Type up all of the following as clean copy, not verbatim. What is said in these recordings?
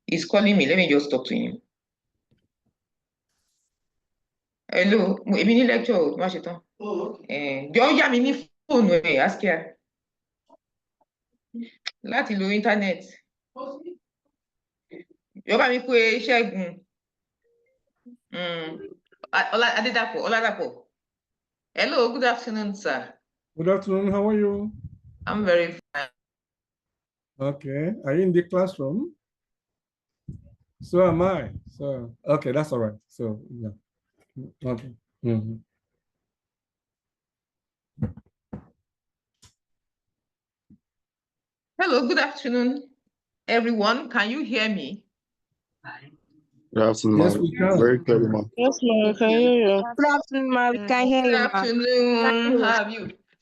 He's calling me. Let me just talk to him. Hello, èmi ní lecture o, má ṣe tán. Jọ yá mi ní fóònù ẹ̀ Askia láti lo internet. Yọba mi pé Ṣẹ́gun. Oladapo. Hello, good afternoon, sir. Good afternoon. How are you? I'm very fine. Okay. Are you in the classroom? So am I. So, okay, that's all right. So, yeah. Okay. Hello, good afternoon, everyone. Can you hear me? Good afternoon, Yes, we can. very clearly, ma'am. Yes, ma'am, can hear you. Good afternoon, ma. We can hear Good you, ma. afternoon.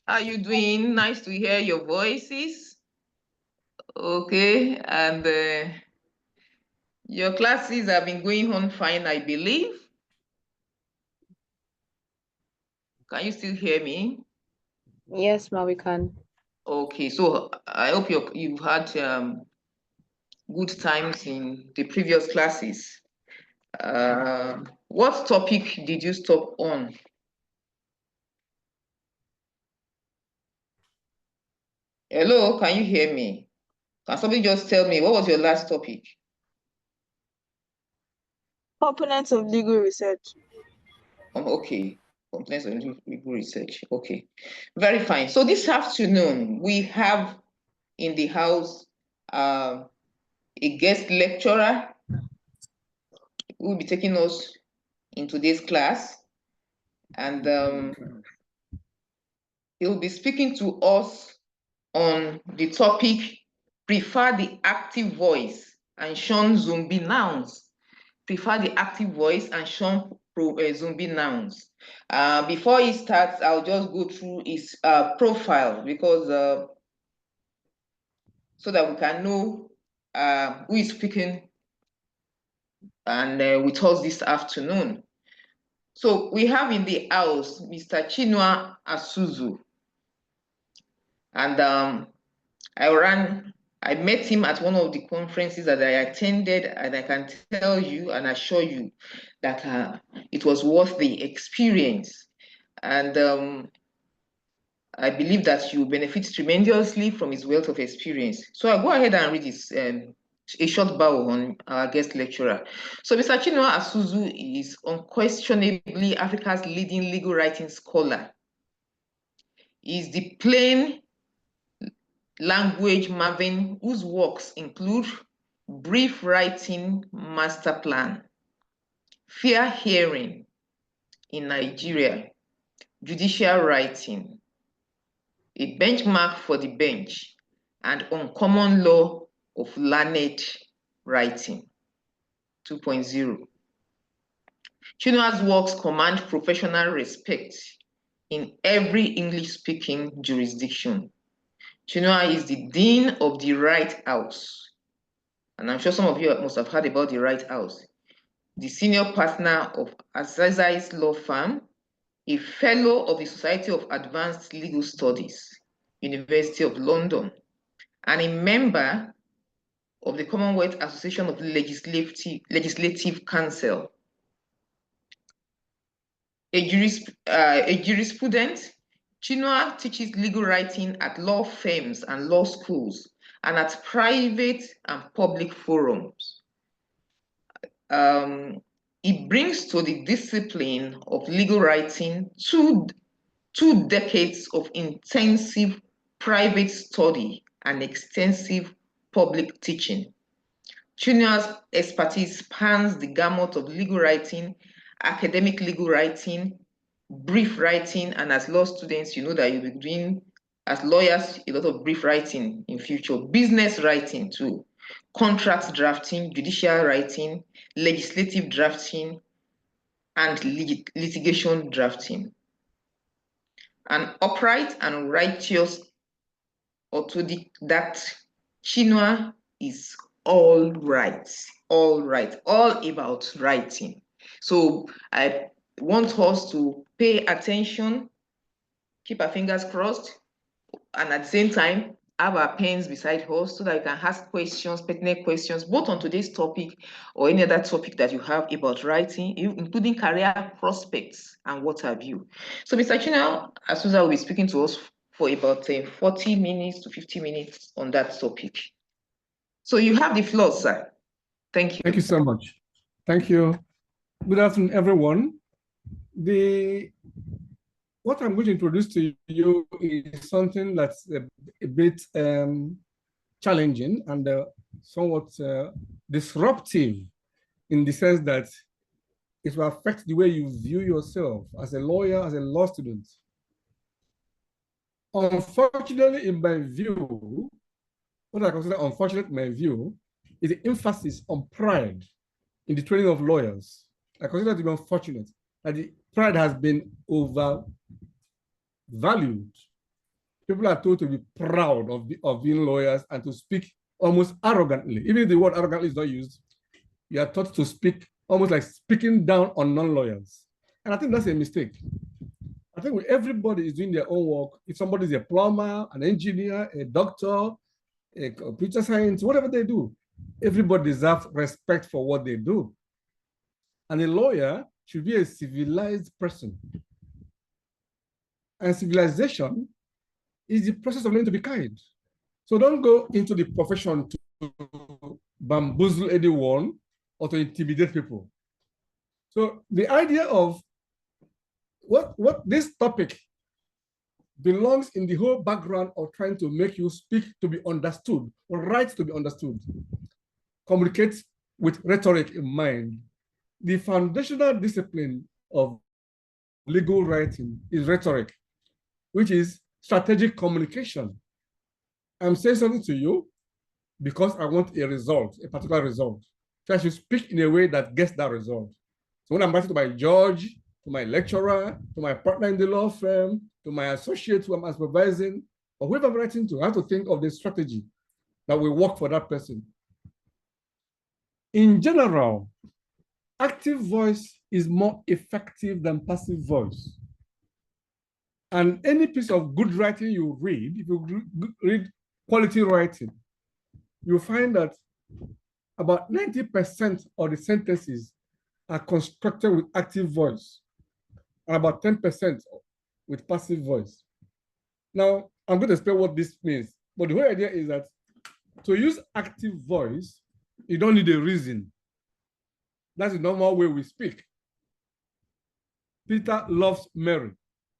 How are you doing? Nice to hear your voices. Okay, and your classes have been going on fine, I believe. Can you still hear me? Yes, ma, we can. Okay, so I hope you've had good times in the previous classes. What topic did you stop on? Hello, can you hear me? Can somebody just tell me what was your last topic? Components of legal research. Okay, components of legal research. Okay, very fine. So this afternoon we have in the house a guest lecturer who will be taking us in today's class, and he will be speaking to us on the topic prefer the active voice and shun zombie nouns. Prefer the active voice and shun zombie nouns. Before he starts, I'll just go through his profile because so that we can know who is speaking and with us this afternoon. So we have in the house Mr. Chinua Asuzu, and I met him at one of the conferences that I attended, and I can tell you and assure you that it was worth the experience. And I believe that you benefit tremendously from his wealth of experience. So I'll go ahead and read his a short bio on our guest lecturer. So Mr. Chinua Asuzu is unquestionably Africa's leading legal writing scholar. He is the plain language Marvin, whose works include Brief Writing Master Plan, Fair Hearing in Nigeria, Judicial Writing, A Benchmark for the Bench, and Uncommon Law of Learned Writing 2.0. Chinua's works command professional respect in every English-speaking jurisdiction. Chinua is the Dean of the Right House, and I'm sure some of you must have heard about the Right House, the senior partner of Asuzu's law firm, a fellow of the Society of Advanced Legal Studies, University of London, and a member of the Commonwealth Association of Legislative Council. A jurisprudent, Chinua teaches legal writing at law firms and law schools and at private and public forums. He brings to the discipline of legal writing two decades of intensive private study and extensive public teaching. Chinua's expertise spans the gamut of legal writing, academic legal writing, brief writing, and as law students, you know that you'll be doing, as lawyers, a lot of brief writing in future, business writing too, contract drafting, judicial writing, legislative drafting, and litigation drafting. An upright and righteous autodidact, Chinua is all about writing. So I want us to pay attention, keep our fingers crossed, and at the same time, have our pens beside us so that you can ask questions, pertinent questions, both on today's topic or any other topic that you have about writing, including career prospects and what have you. So Mr. Chinau Asuzu will be speaking to us for about 40 minutes to 50 minutes on that topic. So you have the floor, sir. Thank you. Thank you so much. Thank you. Good afternoon, everyone. What I'm going to introduce to you is something that's a bit challenging and somewhat disruptive in the sense that it will affect the way you view yourself as a lawyer, as a law student. Unfortunately, in my view, what I consider unfortunate in my view is the emphasis on pride in the training of lawyers. I consider it to be unfortunate that the pride has been overvalued. People are told to be proud of being lawyers and to speak almost arrogantly. Even if the word arrogantly is not used, you are taught to speak almost like speaking down on non-lawyers. And I think that's a mistake. I think everybody is doing their own work. If somebody is a plumber, an engineer, a doctor, a computer science, whatever they do, everybody deserves respect for what they do. And a lawyer should be a civilized person. And civilization is the process of learning to be kind. So don't go into the profession to bamboozle anyone or to intimidate people. So the idea of what this topic belongs in the whole background of trying to make you speak to be understood or write to be understood. Communicate with rhetoric in mind. The foundational discipline of legal writing is rhetoric, which is strategic communication. I'm saying something to you because I want a result, a particular result. So I should speak in a way that gets that result. So when I'm writing to my judge, to my lecturer, to my partner in the law firm, to my associate who I'm supervising, or whoever I'm writing to, I have to think of the strategy that will work for that person. In general, active voice is more effective than passive voice. And any piece of good writing you read, if you read quality writing, you'll find that about 90% of the sentences are constructed with active voice, and about 10% with passive voice. Now, I'm going to explain what this means, but the whole idea is that to use active voice, you don't need a reason. That's the normal way we speak. Peter loves Mary.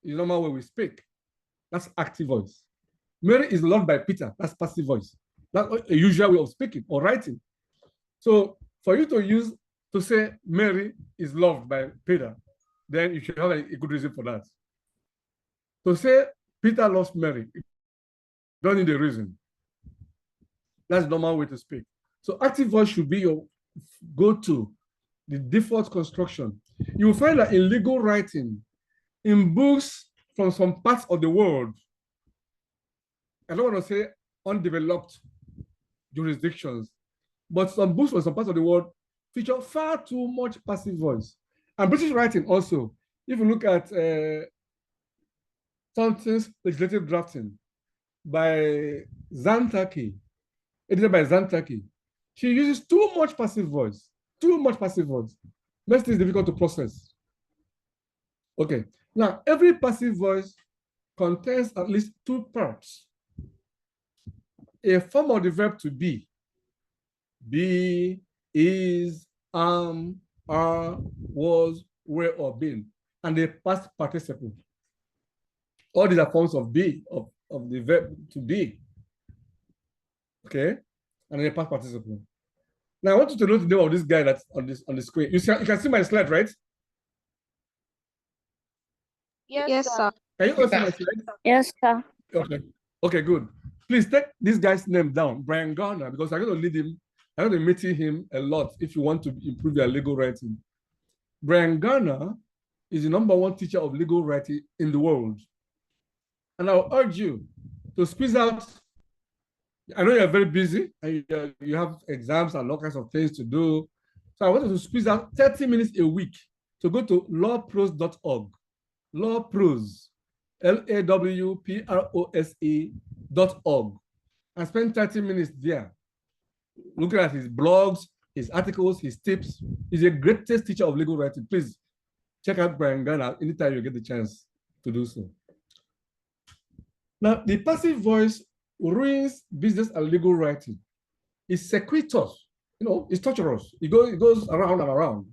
It's the normal way we speak. That's active voice. Mary is loved by Peter. That's passive voice. That's a usual way of speaking or writing. So for you to say Mary is loved by Peter, then you should have a good reason for that. To say Peter loves Mary, you don't need a reason. That's the normal way to speak. So active voice should be your go-to, the default construction. You will find that in legal writing, in books from some parts of the world, I don't want to say undeveloped jurisdictions, but some books from some parts of the world feature far too much passive voice. And British writing also, if you look at Thompson's legislative drafting by Zantaki, edited by Zantaki, she uses too much passive voice, Makes things difficult to process. Okay, now every passive voice contains at least two parts. A form of the verb to be, is, are, was, were, or been, and a past participle. All these are forms of be, of the verb to be. Okay, and a past participle. Now I want you to note the name of this guy that's on the screen. You can see my slide, right? Yes, sir. Can you all see my slide? Yes, sir. Okay. Okay, good. Please take this guy's name down, Brian Garner, because I'm going to lead him. I'm going to meet him a lot if you want to improve your legal writing. Brian Garner is the #1 teacher of legal writing in the world. And I'll urge you to squeeze out. I know you're very busy and you have exams and all kinds of things to do. So I want you to squeeze out 30 minutes a week to go to lawprose.org. Lawprose, LAWPROSE.org. and spend 30 minutes there, looking at his blogs, his articles, his tips. He's a greatest teacher of legal writing. Please check out Brian Garner anytime you get the chance to do so. Now, the passive voice ruins business and legal writing. It's circuitous, it's torturous. It goes around and around.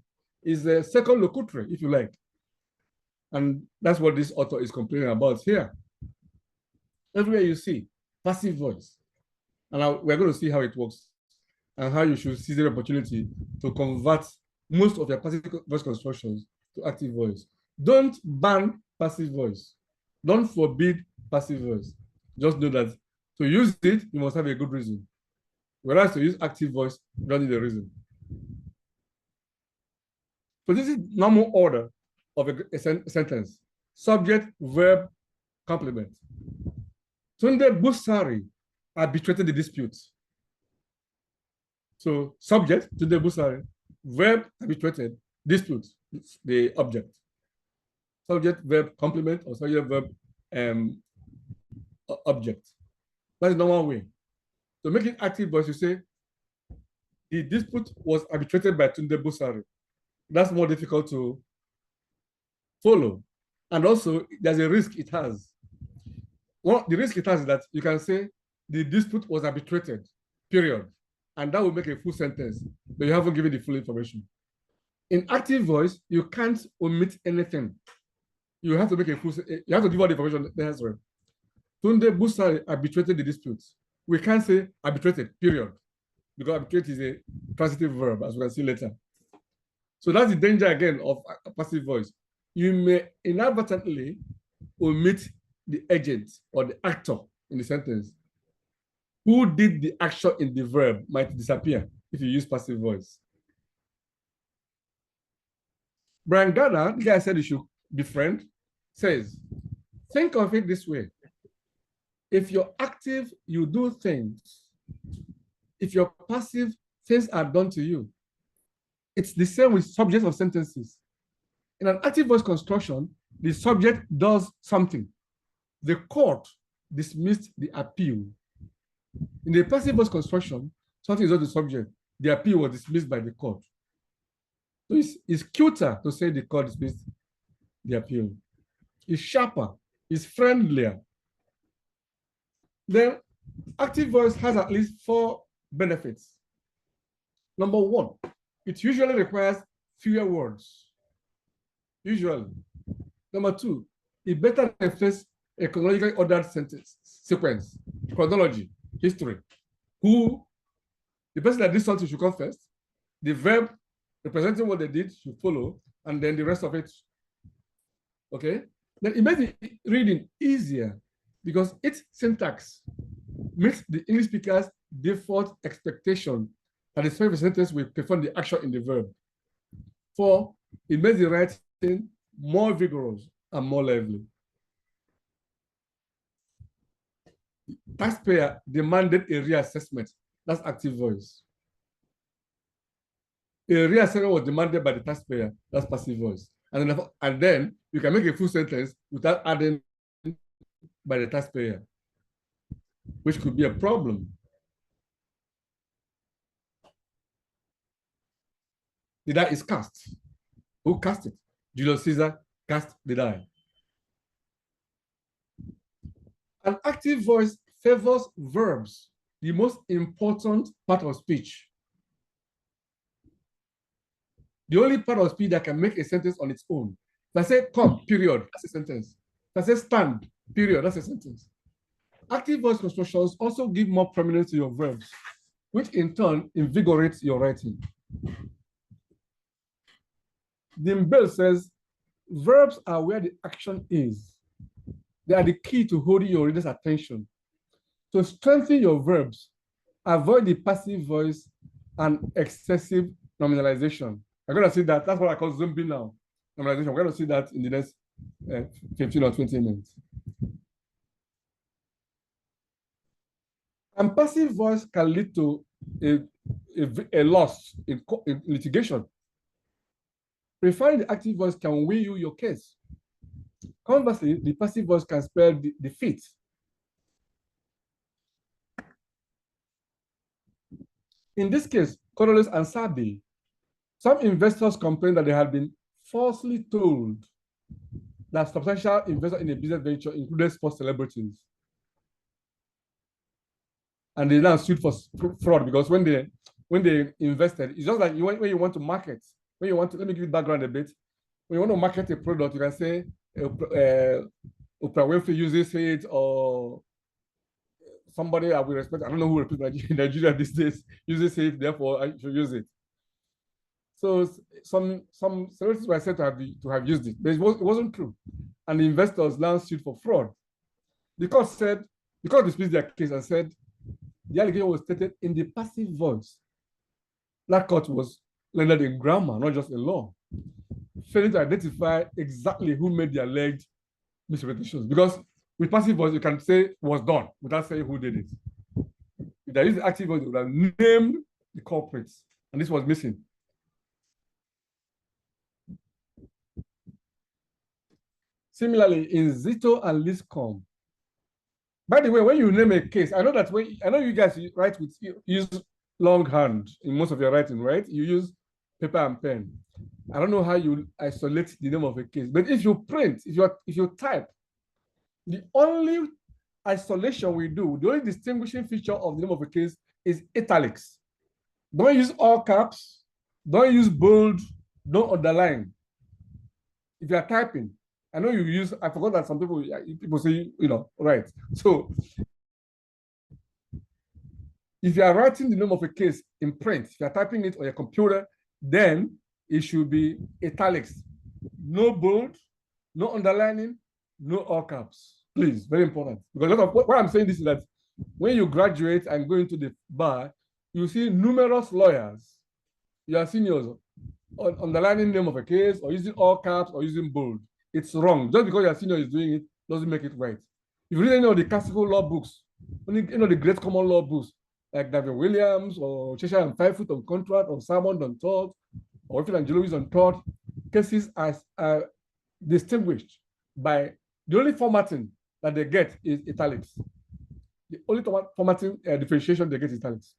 It's a second locutory, if you like. And that's what this author is complaining about here. Everywhere you see passive voice. And now we're going to see how it works and how you should seize the opportunity to convert most of your passive voice constructions to active voice. Don't ban passive voice. Don't forbid passive voice. Just know that to use it, you must have a good reason. Whereas to use active voice, you don't need a reason. So this is normal order of a sentence. Subject, verb, complement. Tunde Busari arbitrated the dispute. So subject, Tunde Busari, verb, arbitrated, dispute, the object. Subject, verb, complement, or subject, verb, object. That's the normal way. To make it active voice, you say, the dispute was arbitrated by Tunde Busari. That's more difficult to follow. And also, there's a risk it has. Well, the risk it has is that you can say the dispute was arbitrated, period. And that will make a full sentence, but you haven't given the full information. In active voice, you can't omit anything. You have to make a full, you have to give all the information necessary. Tunde Busari arbitrated the dispute. We can't say arbitrated, period, because arbitrate is a transitive verb, as we can see later. So that's the danger again of a passive voice. You may inadvertently omit the agent or the actor in the sentence. Who did the action in the verb might disappear if you use passive voice. Brian Garner, the guy I said you should befriend, says, think of it this way. If you're active, you do things. If you're passive, things are done to you. It's the same with subjects of sentences. In an active voice construction, the subject does something. The court dismissed the appeal. In the passive voice construction, something is not the subject. The appeal was dismissed by the court. So it's cuter to say the court dismissed the appeal. It's sharper, it's friendlier. Then active voice has at least 4 benefits. Number 1, it usually requires fewer words. Usually. Number 2, it better reflects a chronologically ordered sentence sequence, chronology, history. Who, the person that did something should come first, the verb representing what they did should follow, and then the rest of it. Okay? Then it makes the reading easier because its syntax makes the English speaker's default expectation that the first sentence will perform the action in the verb. 4, it makes the writing more vigorous and more lively. Taxpayer demanded a reassessment. That's active voice. A reassessment was demanded by the taxpayer. That's passive voice. And then you can make a full sentence without adding by the taxpayer, which could be a problem. The die is cast. Who cast it? Julius Caesar cast the die. An active voice favors verbs, the most important part of speech. The only part of speech that can make a sentence on its own. If I say come, period, that's a sentence. If I say stand, period, that's a sentence. Active voice constructions also give more prominence to your verbs, which in turn invigorates your writing. Dimbel says, verbs are where the action is. They are the key to holding your reader's attention. To strengthen your verbs, avoid the passive voice and excessive nominalization. I'm going to see that. That's what I call zombie now. Nominalization. We're going to see that in the next 15 or 20 minutes. And passive voice can lead to a loss in litigation. Refining the active voice can win you your case. Conversely, the passive voice can spell defeat. In this case, Coriolis and Sabi, some investors complained that they had been falsely told that substantial investors in a business venture included sports celebrities. And they now sued for fraud because when they invested, it's just like when you want to market, when you want to, let me give you background a bit. When you want to market a product, you can say Oprah Winfrey uses it, or somebody I will respect, I don't know who represents Nigeria these days, uses it, therefore I should use it. So some celebrities were said to have used it, but it wasn't true. And the investors now sued for fraud. The court dismissed their case and said the allegation was stated in the passive voice. That court was learned in grammar, not just in law, failing to identify exactly who made the alleged misrepresentations. Because with passive voice, you can say was done without saying who did it. If there is the active voice, they would have named the culprits, and this was missing. Similarly, in Zito and Liscom. By the way, when you name a case, I know you guys write with use longhand in most of your writing, right? You use paper and pen. I don't know how you isolate the name of a case, but if you print, if you type, the only isolation we do, the only distinguishing feature of the name of a case is italics. Don't use all caps, don't use bold, don't underline. If you are typing, I know you use, I forgot that some people say, right. So if you are writing the name of a case in print, if you are typing it on your computer, then it should be italics. No bold, no underlining, no all caps. Please, very important. Because what I'm saying this is that when you graduate and go into the bar, you see numerous lawyers, your seniors, underlining the name of a case or using all caps or using bold. It's wrong. Just because your senior is doing it doesn't make it right. If you read any of the classical law books, the great common law books, like David Williams or Cheshire and Firefoot on contract or Salmon on tort or Phil and Lewis on tort, cases are distinguished by the only formatting that they get is italics. The only formatting differentiation they get is italics.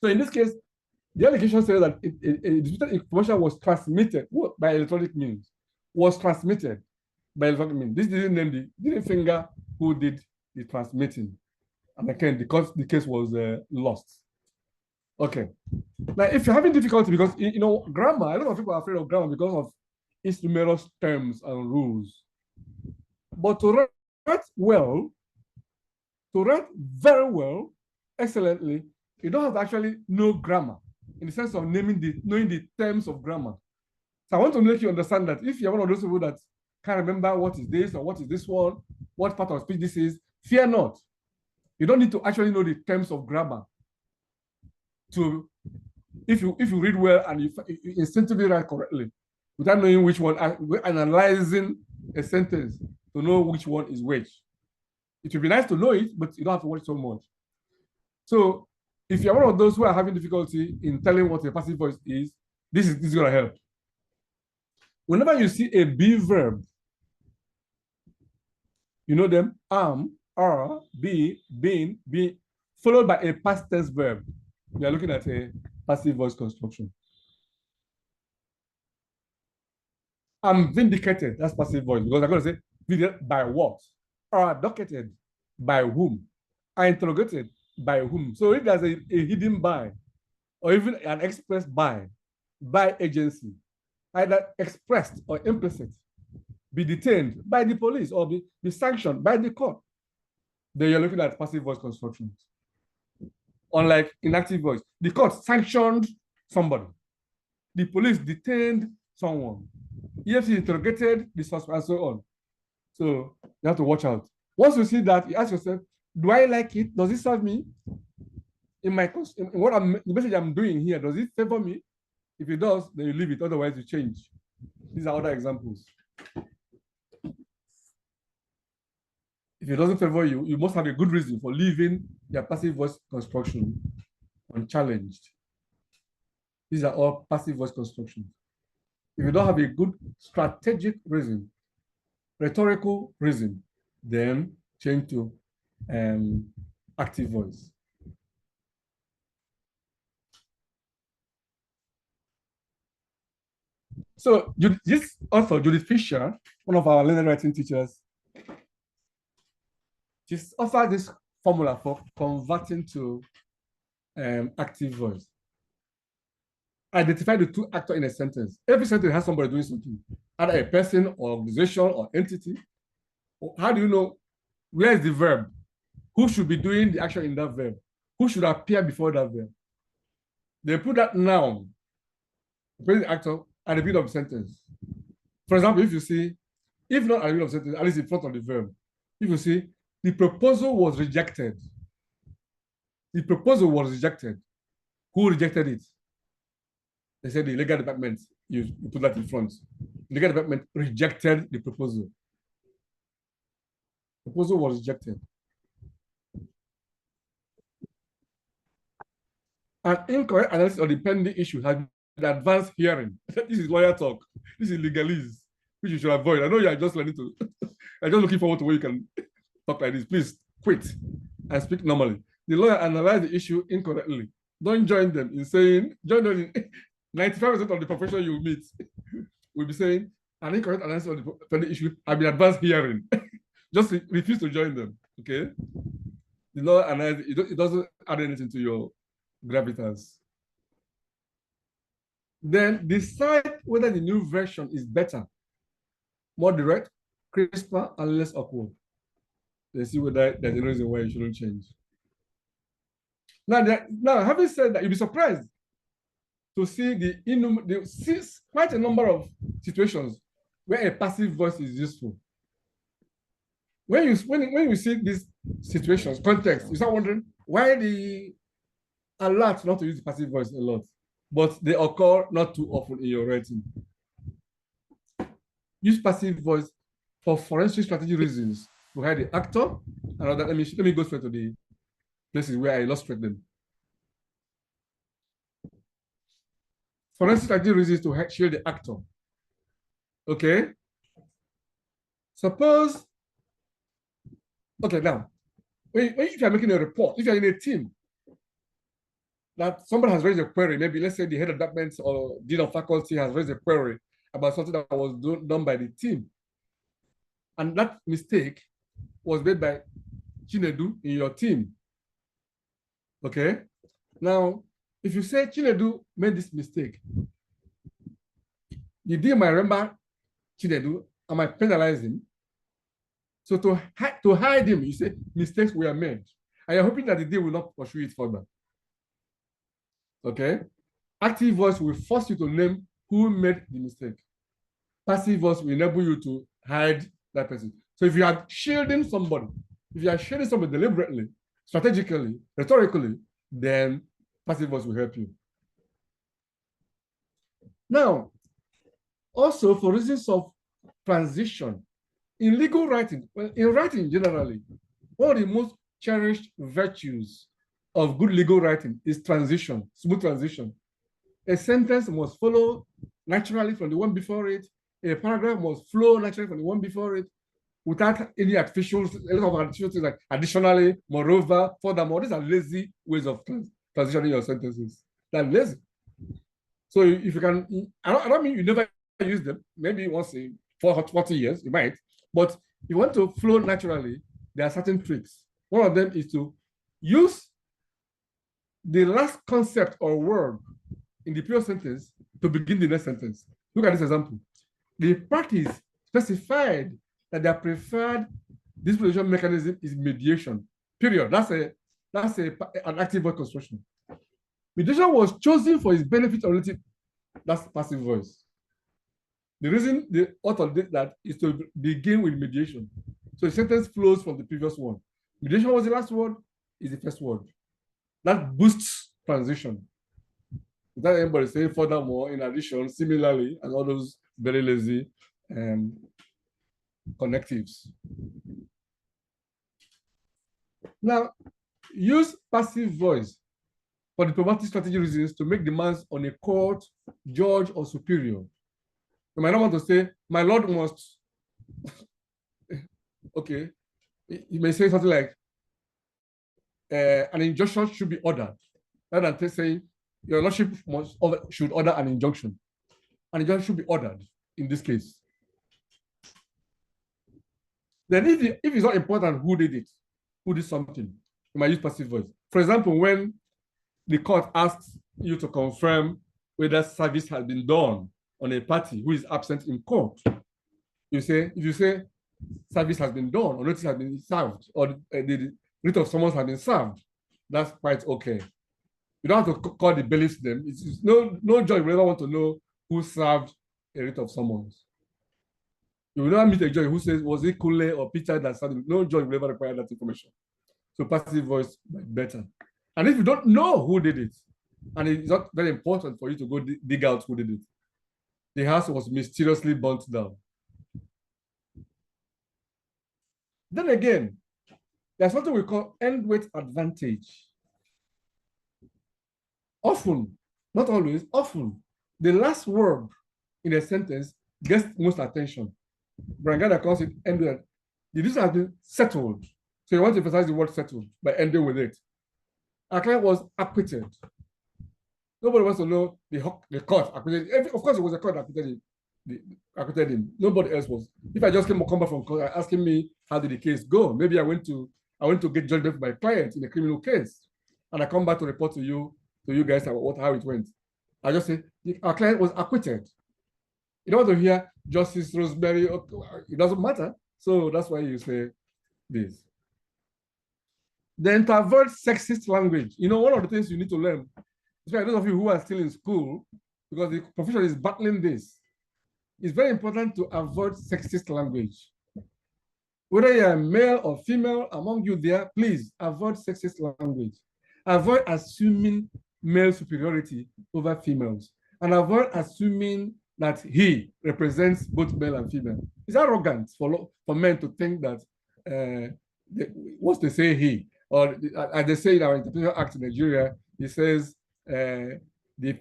So in this case, the allegation says that disputed information was transmitted by electronic means. Was transmitted by electronic means. This didn't finger who did the transmitting. And again, because the case was lost. Okay. Now, if you're having difficulty, because grammar, a lot of people are afraid of grammar because of its numerous terms and rules. But to write well, to write very well, excellently, you don't have to actually know grammar in the sense of knowing the terms of grammar. So I want to make you understand that if you're one of those people that can't remember what is this or what is this one, what part of speech this is, fear not. You don't need to actually know the terms of grammar if you read well and you instinctively write correctly, without knowing which one, analyzing a sentence to know which one is which. It would be nice to know it, but you don't have to worry so much. So if you're one of those who are having difficulty in telling what a passive voice is, this is going to help. Whenever you see a be verb, you know them, am, are, be, been, be, followed by a past tense verb. We are looking at a passive voice construction. I'm vindicated, that's passive voice, because I'm going to say, vindicated by what? Are docketed by whom? Are interrogated by whom? So if there's a hidden by, or even an express by agency, either expressed or implicit, be detained by the police or be sanctioned by the court, then you're looking at passive voice constructions. Unlike inactive voice, the court sanctioned somebody, the police detained someone, EFC interrogated the suspect, and so on. So you have to watch out. Once you see that, you ask yourself, do I like it? Does it serve me? In the message I'm doing here, does it favor me? If it does, then you leave it, otherwise you change. These are other examples. If it doesn't favor you, you must have a good reason for leaving your passive voice construction unchallenged. These are all passive voice constructions. If you don't have a good strategic reason, rhetorical reason, then change to active voice. So this author, Judith Fisher, one of our learned writing teachers, she's offered this formula for converting to active voice. Identify the two actors in a sentence. Every sentence has somebody doing something, either a person or organization or entity. How do you know where is the verb? Who should be doing the action in that verb? Who should appear before that verb? They put that noun, the actor, at the beginning of the sentence. For example, if you see, if not at the beginning of the sentence, at least in front of the verb, if you see, the proposal was rejected. The proposal was rejected. Who rejected it? They said the legal department. You put that in front. The legal department rejected the proposal. Proposal was rejected. An incorrect analysis of the pending issue has been advanced hearing. This is lawyer talk. This is legalese, which you should avoid. I know you are just learning to. I'm just looking forward to where you can talk like this. Please quit and speak normally. The lawyer analyzed the issue incorrectly. Don't join them in saying, join them in 95% of the profession you meet will be saying an incorrect analysis of the pending issue has been advanced hearing. Just refuse to join them. Okay. The lawyer analyzed it doesn't add anything to your gravitas. Then decide whether the new version is better, more direct, crisper, and less awkward. Then see whether there's a reason why you shouldn't change. Now, having said that, you'll be surprised to see quite a number of situations where a passive voice is useful. When you see these situations, context, you start wondering why the alert not to use the passive voice a lot, but they occur not too often in your writing. Use passive voice for forensic strategy reasons to hide the actor. And let me go straight to the places where I illustrate them. Forensic strategy reasons to shield the actor. Okay. Suppose. Okay, now, if you're making a report, if you're in a team, that somebody has raised a query, maybe let's say the head of department or dean of faculty has raised a query about something that was done by the team. And that mistake was made by Chinedu in your team. Okay? Now, if you say Chinedu made this mistake, the dean might remember Chinedu and might penalize him. So to hide him, you say mistakes were made. And you're hoping that the dean will not pursue it further. Okay? Active voice will force you to name who made the mistake. Passive voice will enable you to hide that person. So if you are shielding somebody, deliberately, strategically, rhetorically, then passive voice will help you. Now, also for reasons of transition, in legal writing, well, in writing generally, one of the most cherished virtues of good legal writing is transition, smooth transition. A sentence must follow naturally from the one before it. A paragraph must flow naturally from the one before it, without any artificial, a lot of artificial things like additionally, moreover, furthermore. These are lazy ways of transitioning your sentences. They're lazy. So if you can, I don't mean you never use them. Maybe once in 40 years, you might. But if you want to flow naturally, there are certain tricks. One of them is to use the last concept or word in the previous sentence to begin the next sentence. Look at this example. The parties specified that their preferred disposition mechanism is mediation. Period. That's an active voice construction. Mediation was chosen for its benefit or relative. That's passive voice. The reason the author did that is to begin with mediation. So the sentence flows from the previous one. Mediation was the last word, is the first word. That boosts transition. Without anybody saying furthermore, in addition, similarly, and all those very lazy connectives. Now, use passive voice for diplomatic strategy reasons to make demands on a court, judge, or superior. You might not want to say, my lord must, okay. You may say something like, an injunction should be ordered, rather than saying, your lordship should order an injunction. and the judge should be ordered in this case. Then if it's not important who did it, who did something, you might use passive voice. For example, when the court asks you to confirm whether service has been done on a party who is absent in court, if you say service has been done or notice has been served or the writ of summons has been served, that's quite okay. You don't have to call the bailiffs them. It's no judge will ever want to know who served a writ of summons. You will not meet a judge who says, was it Kule or Peter that served? No judge will ever require that information. So passive voice better. And if you don't know who did it, and it's not very important for you to go dig out who did it, the house was mysteriously burnt down. Then again, there's something we call end weight advantage. Often, not always, often, the last word in a sentence gets most attention. Brangada calls it end weight. The decision has been settled. So you want to emphasize the word settled by ending with it. Our client was acquitted. Nobody wants to know the court acquitted. Of course, it was a court that acquitted him. Nobody else was. If I just come back from court asking me how did the case go, maybe I went to get judgment for my client in a criminal case, and I come back to report to you guys about how it went. I just say our client was acquitted. You don't want to hear Justice Rosemary. It doesn't matter. So that's why you say this. Then to avoid sexist language, one of the things you need to learn, especially those of you who are still in school, because the profession is battling this, it's very important to avoid sexist language. Whether you're male or female, among you there, please avoid sexist language. Avoid assuming male superiority over females, and avoid assuming that he represents both male and female. It's arrogant for men to think that once they say he, or as they say in our Interpretation Act in Nigeria, it says the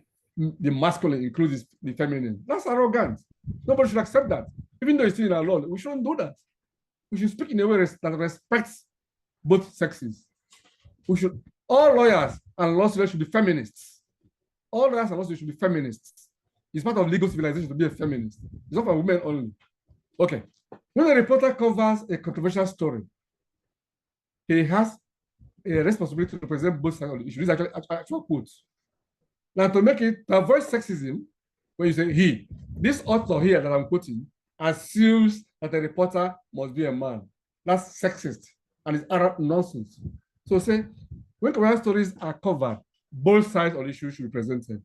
masculine includes the feminine. That's arrogant. Nobody should accept that. Even though it's still in our law, we shouldn't do that. We should speak in a way that respects both sexes. All lawyers and law students should be feminists. All lawyers and law students should be feminists. It's part of legal civilization to be a feminist. It's not for women only. Okay. When a reporter covers a controversial story, he has a responsibility to present both sides of the issue. These are actual quotes. Now, to avoid sexism, when you say he, this author here that I'm quoting assumes that a reporter must be a man. That's sexist and it's Arab nonsense. So say, when controversial stories are covered, both sides of the issue should be presented.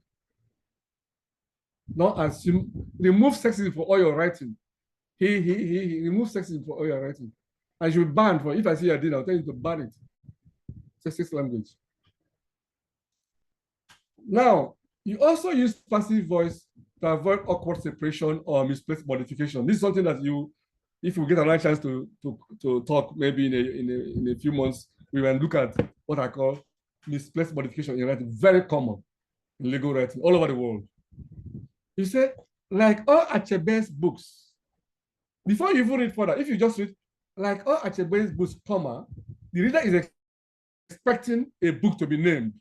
Not assume, remove sexism for all your writing. He remove sexism for all your writing. And you should be banned for, if I see your deal, I'll tell you to ban it. Sexist language. Now, you also use passive voice to avoid awkward separation or misplaced modification. This is something that if we get another chance to talk, maybe in a few months, we will look at what I call misplaced modification in writing. Very common in legal writing all over the world. You say, like all Achebe's books, before you even read further, if you just read, like all Achebe's books, comma, the reader is expecting a book to be named.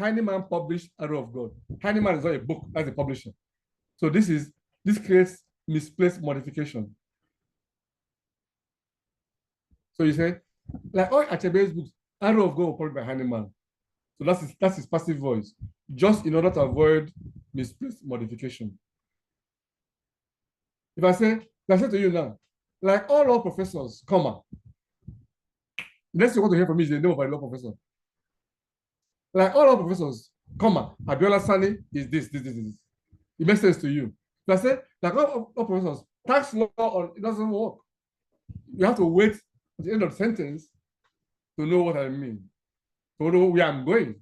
Heinemann published Arrow of God. Heinemann is not a book, as a publisher. So this creates misplaced modification. So you say, like all Achebe's books, Arrow of God was published by Heinemann. So that's his passive voice, just in order to avoid misplaced modification. If I say to you now, like all law professors, comma, next you want to hear from me is the name of my law professor. Like all law professors, comma, Abiola Sani is this. It makes sense to you. If I say, like all law professors, tax law, it doesn't work. You have to wait at the end of the sentence to know what I mean, to know where I'm going.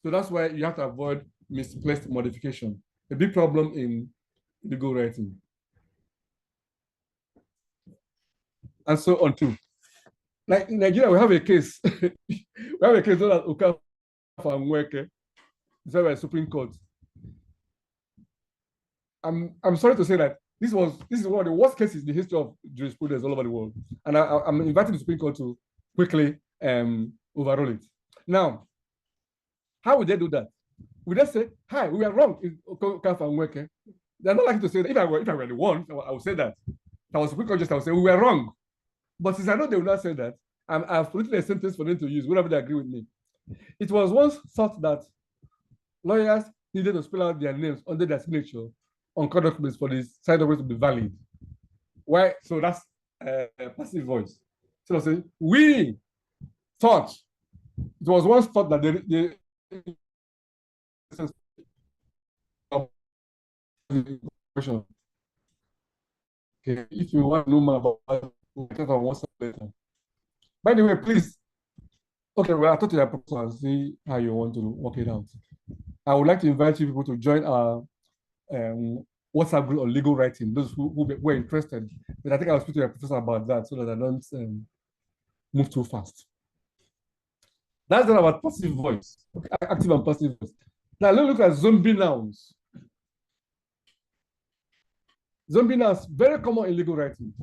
So that's why you have to avoid misplaced modification. A big problem in legal writing. And so on too. Like in Nigeria, we have a case. We have a case known as Okafor and Nweke. It's by the Supreme Court. I'm sorry to say that this is one of the worst cases in the history of jurisprudence all over the world. And I'm inviting the Supreme Court to quickly overrule it. Now, how would they do that? Would they say, hi, we are wrong in Okafor and Nweke? They're not likely to say that. If I were the one, I would say that. If I was Supreme Court, I would say we were wrong. But since I know they will not say that, I've written a sentence for them to use whenever they agree with me. It was once thought that lawyers needed to spell out their names under their signature on court documents for the side of it to be valid. Why? So that's passive voice. So I say, we thought, it was once thought that the okay, if you want to know more about it, we'll talk on WhatsApp later. By the way, please, okay, well, I'll talk to your professor and see how you want to work it out. I would like to invite you people to join our WhatsApp group on legal writing, those who were interested. But I think I'll speak to your professor about that so that I don't move too fast. That's not about passive voice, okay, active and passive voice. Now let's look at zombie nouns. Zombie nouns, very common in legal writing.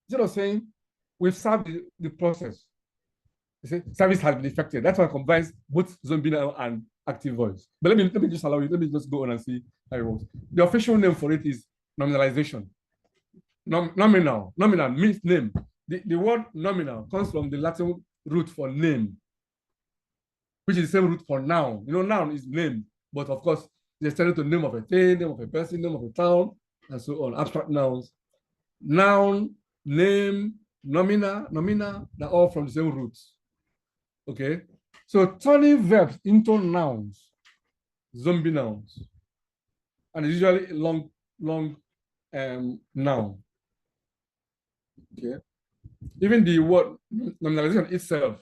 Instead of saying, we've served the process, you say, service has been effected. That's why it combines both zombie noun and active voice. But let me just allow you, let me just go on and see how it works. The official name for it is nominalization. Nominal means name. The word nominal comes from the Latin root for name, which is the same root for noun. You know, noun is name, but of course, it's extended to name of a thing, name of a person, name of a town, and so on. Abstract nouns. Noun, name, nomina, they're all from the same roots. Okay? So turning verbs into nouns, zombie nouns, and it's usually long noun. Okay? Even the word nominalization itself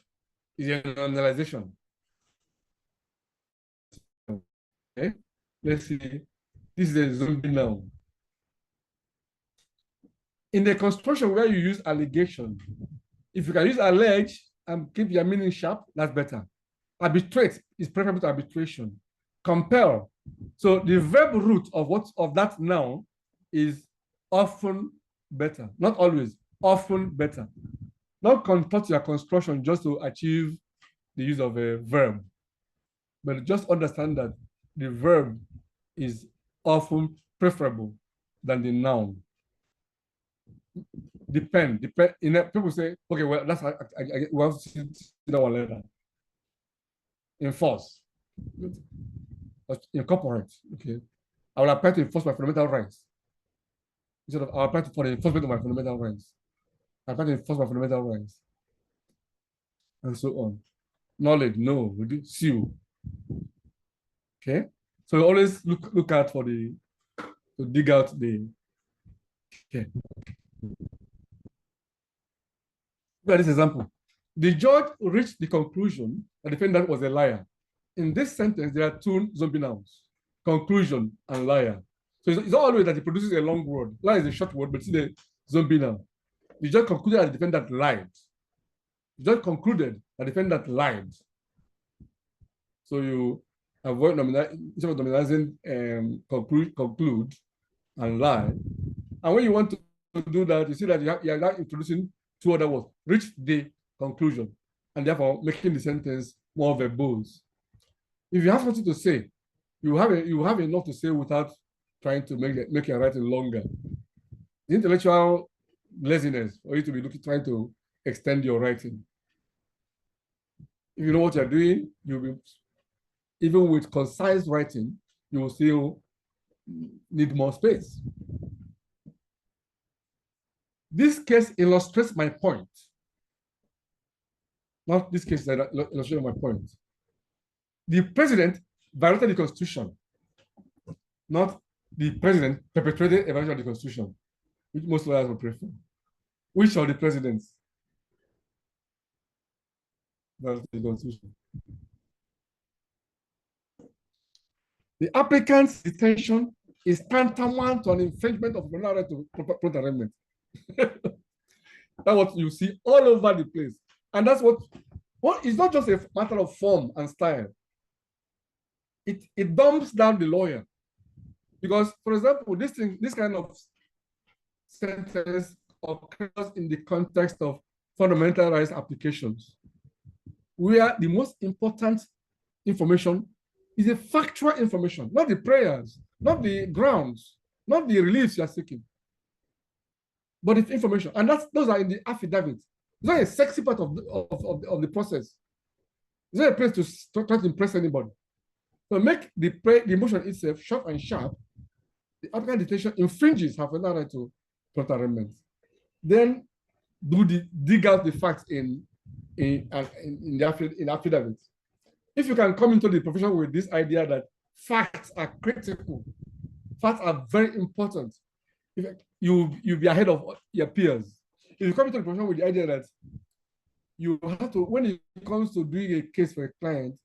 is a nominalization. Okay? Let's see. This is a zombie noun. In the construction where you use allegation, if you can use allege and keep your meaning sharp, that's better. Arbitrate is preferable to arbitration. Compel. So the verb root of that noun is often better, not always, often better. Not contort your construction just to achieve the use of a verb, but just understand that the verb is often preferable than the noun. Depend. People say, okay, well, that's we have to see that one later. Enforce. Incorporate. Okay. I will apply to enforce my fundamental rights. Instead of I will apply for the enforcement of my fundamental rights. I apply to enforce my fundamental rights. And so on. Knowledge, no, we do sue. Okay. So we always look out for to dig out the okay. Look at this example. The judge reached the conclusion that the defendant was a liar. In this sentence, there are two zombie nouns, conclusion and liar. So it's not always that he produces a long word. Liar is a short word, but it's the zombie noun. The judge concluded that the defendant lied. The judge concluded that the defendant lied. So you avoid nominalizing conclude and lie. And when you want to do that, you see that you're now introducing two other words, reach the conclusion, and therefore making the sentence more verbose. If you have something to say, you have enough to say without trying to make your writing longer. The intellectual laziness for you to be trying to extend your writing. If you know what you're doing, you'll be, even with concise writing, you will still need more space. This case illustrates my point. Not this case that illustrates my point. The president violated the Constitution, not the president perpetrated a violation of the Constitution, which most lawyers would prefer. Which of the presidents violated the Constitution? The applicant's detention is tantamount to an infringement of the right to prompt arraignment. That's what you see all over the place. And that's what it's not just a matter of form and style. It dumps down the lawyer. Because, for example, this kind of sentence occurs in the context of fundamental rights applications, where the most important information is a factual information, not the prayers, not the grounds, not the reliefs you are seeking, but it's information. And those are in the affidavit. It's not a sexy part of the process. It's not a place to try to impress anybody. So make the motion itself short and sharp. The article dictation infringes half an right to prompt arraignment. Then dig out the facts in the affidavit. If you can come into the profession with this idea that facts are critical, facts are very important, if you'll be ahead of your peers. If you come into the profession with the idea that you have to, when it comes to doing a case for a client,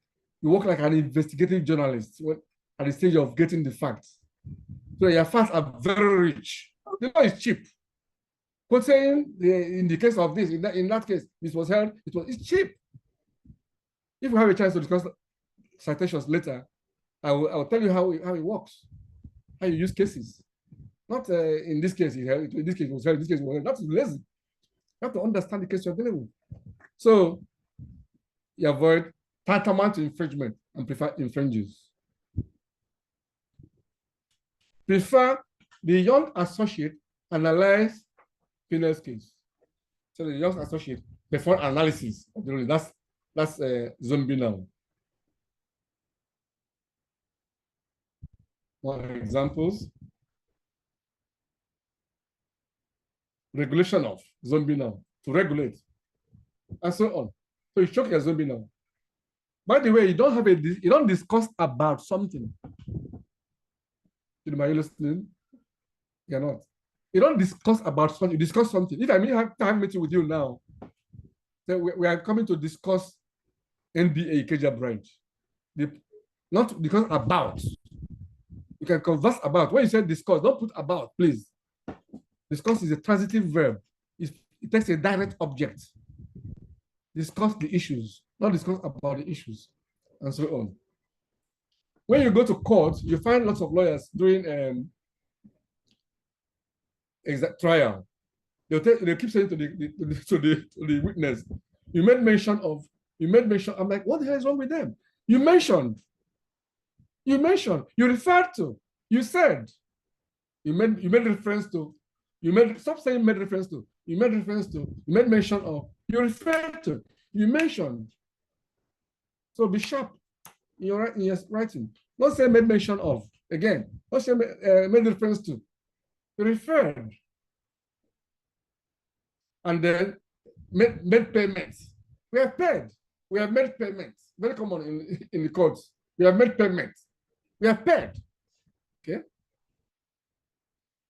you work like an investigative journalist at the stage of getting the facts. So your facts are very rich. The law is cheap. Saying in the case of this, in that case, this was held, it's cheap. If we have a chance to discuss citations later, I will tell you how it works, how you use cases. Not in this case, in this case it was held, this case was held. That's lazy. You have to understand the case you're dealing with. So you avoid tantamount to infringement and prefer infringes. Prefer the young associate analyze Pinel's case. So the young associate perform analysis of the ruling. That's zombie now. More examples. Regulation of zombie now, to regulate, and so on. So you shock your zombie now. By the way, you don't discuss about something. Are you listening? You're not. You don't discuss about something, you discuss something. If I have time meeting with you now, then we are coming to discuss NBA Ikeja branch. Not because about. You can converse about. When you say discuss, don't put about, please. Discuss is a transitive verb. It takes a direct object. Discuss the issues, not discuss about the issues, and so on. When you go to court, you find lots of lawyers doing exact trial. They keep saying to the witness, you made mention, I'm like, what the hell is wrong with them? You mentioned, you referred to, you said, you made reference to, stop saying made reference to, you made reference to, you made mention of, you referred to, you mentioned. So be sharp in your writing. Don't say made mention of, again, don't say made reference to, you referred. And then made payments. We have paid. We have made payments. Very common in the courts. We have made payments. We have paid. Okay.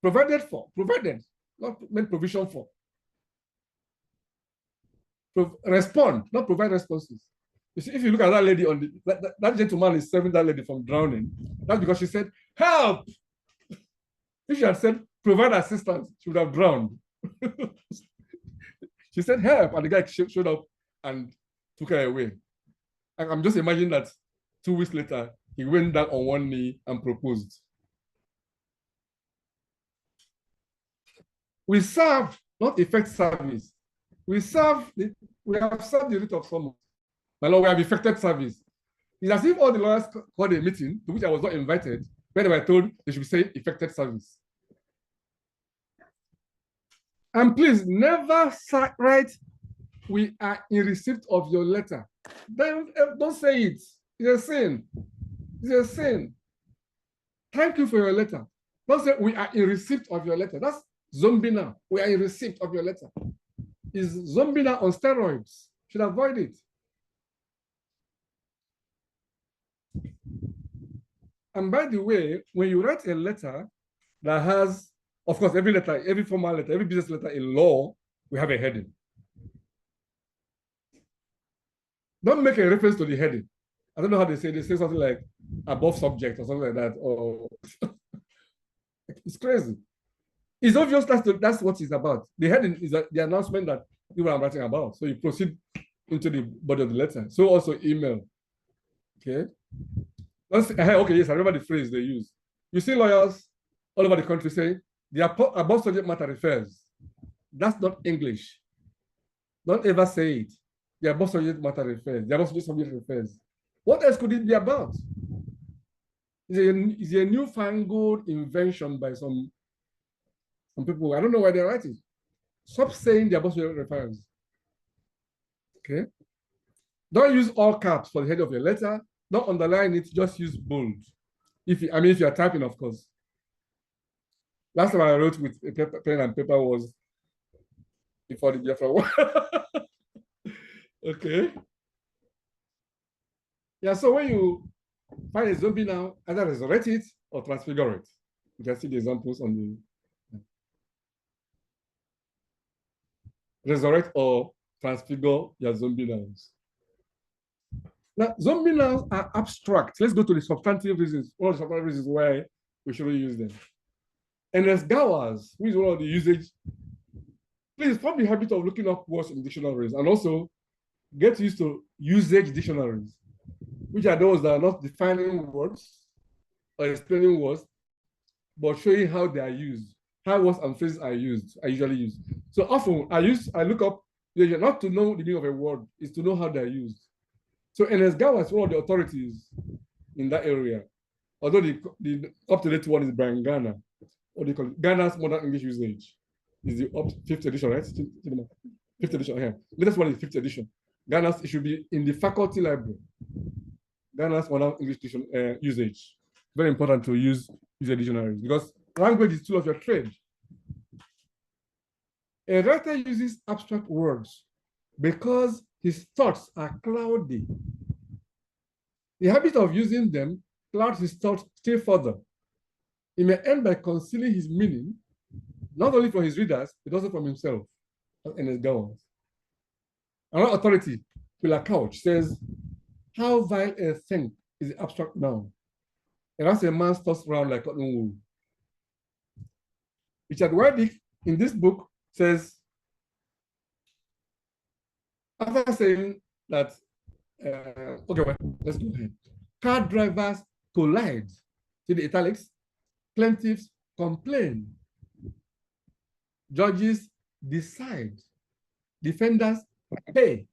Provided for. Provided. Not made provision for. Respond. Not provide responses. You see, if you look at that lady on that gentleman is saving that lady from drowning. That's because she said, help. If she had said provide assistance, she would have drowned. She said help, and the guy showed up and took her away. And I'm just imagining that 2 weeks later, he went down on one knee and proposed. We serve, not effect service. We have served the writ of summons. My Lord, we have effected service. It's as if all the lawyers called a meeting to which I was not invited, where they were told they should be saying effected service. And please never write, we are in receipt of your letter. Don't say it. It's a sin. It's a sin. Thank you for your letter. Don't say we are in receipt of your letter. That's zombie now. We are in receipt of your letter. Is zombie now on steroids? Should avoid it. And by the way, when you write a letter that has, of course, every letter, every formal letter, every business letter in law, we have a heading. Don't make a reference to the heading. I don't know how they say something like above subject or something like that. Or it's crazy. It's obvious that's what it's about. The heading is the announcement that you are writing about. So you proceed into the body of the letter. So also email. Okay. Okay, yes, I remember the phrase they use. You see lawyers all over the country saying, the above subject matter refers. That's not English. Don't ever say it. The above subject matter refers. The above subject refers. What else could it be about? It's a newfangled invention by some people. I don't know why they write it. Stop saying the apostrophe reference. Okay. Don't use all caps for the head of your letter. Don't underline it. Just use bold. If you are typing, of course. Last time I wrote with a pen and paper was before the Biafra War. Okay. Yeah. So when you find a zombie now, either resurrect it or transfigure it. You can see the examples on the resurrect or transfigure your zombie nouns. Now, zombie nouns are abstract. Let's go to the substantive reasons. One of the substantive reasons why we shouldn't use them. And as Gowers, who is one of the usage, please form the habit of looking up words in dictionaries and also get used to usage dictionaries, which are those that are not defining words or explaining words, but showing how they are used, how words and phrases are usually used. So often I look up, not to know the meaning of a word, is to know how they are used. So Ernest Gower is one of the authorities in that area. Although the up-to-date one is Brian Garner, or they call it Garner's Modern English Usage. Is the fifth edition, right? Fifth edition, yeah. Latest one is fifth edition. Garner's, it should be in the faculty library. Garner's Modern English Usage. Very important to use dictionaries because language is tool of your trade. A writer uses abstract words because his thoughts are cloudy. The habit of using them clouds his thoughts still further. He may end by concealing his meaning, not only from his readers, but also from himself and his governors. Another authority, Willa Couch, says, how vile a thing is the abstract noun. And that's a man's thoughts round like cotton wool. Richard Wydick, in this book, says, after saying that, okay, well, let's go ahead. Car drivers collide. See the italics? Plaintiffs complain. Judges decide. Defenders pay.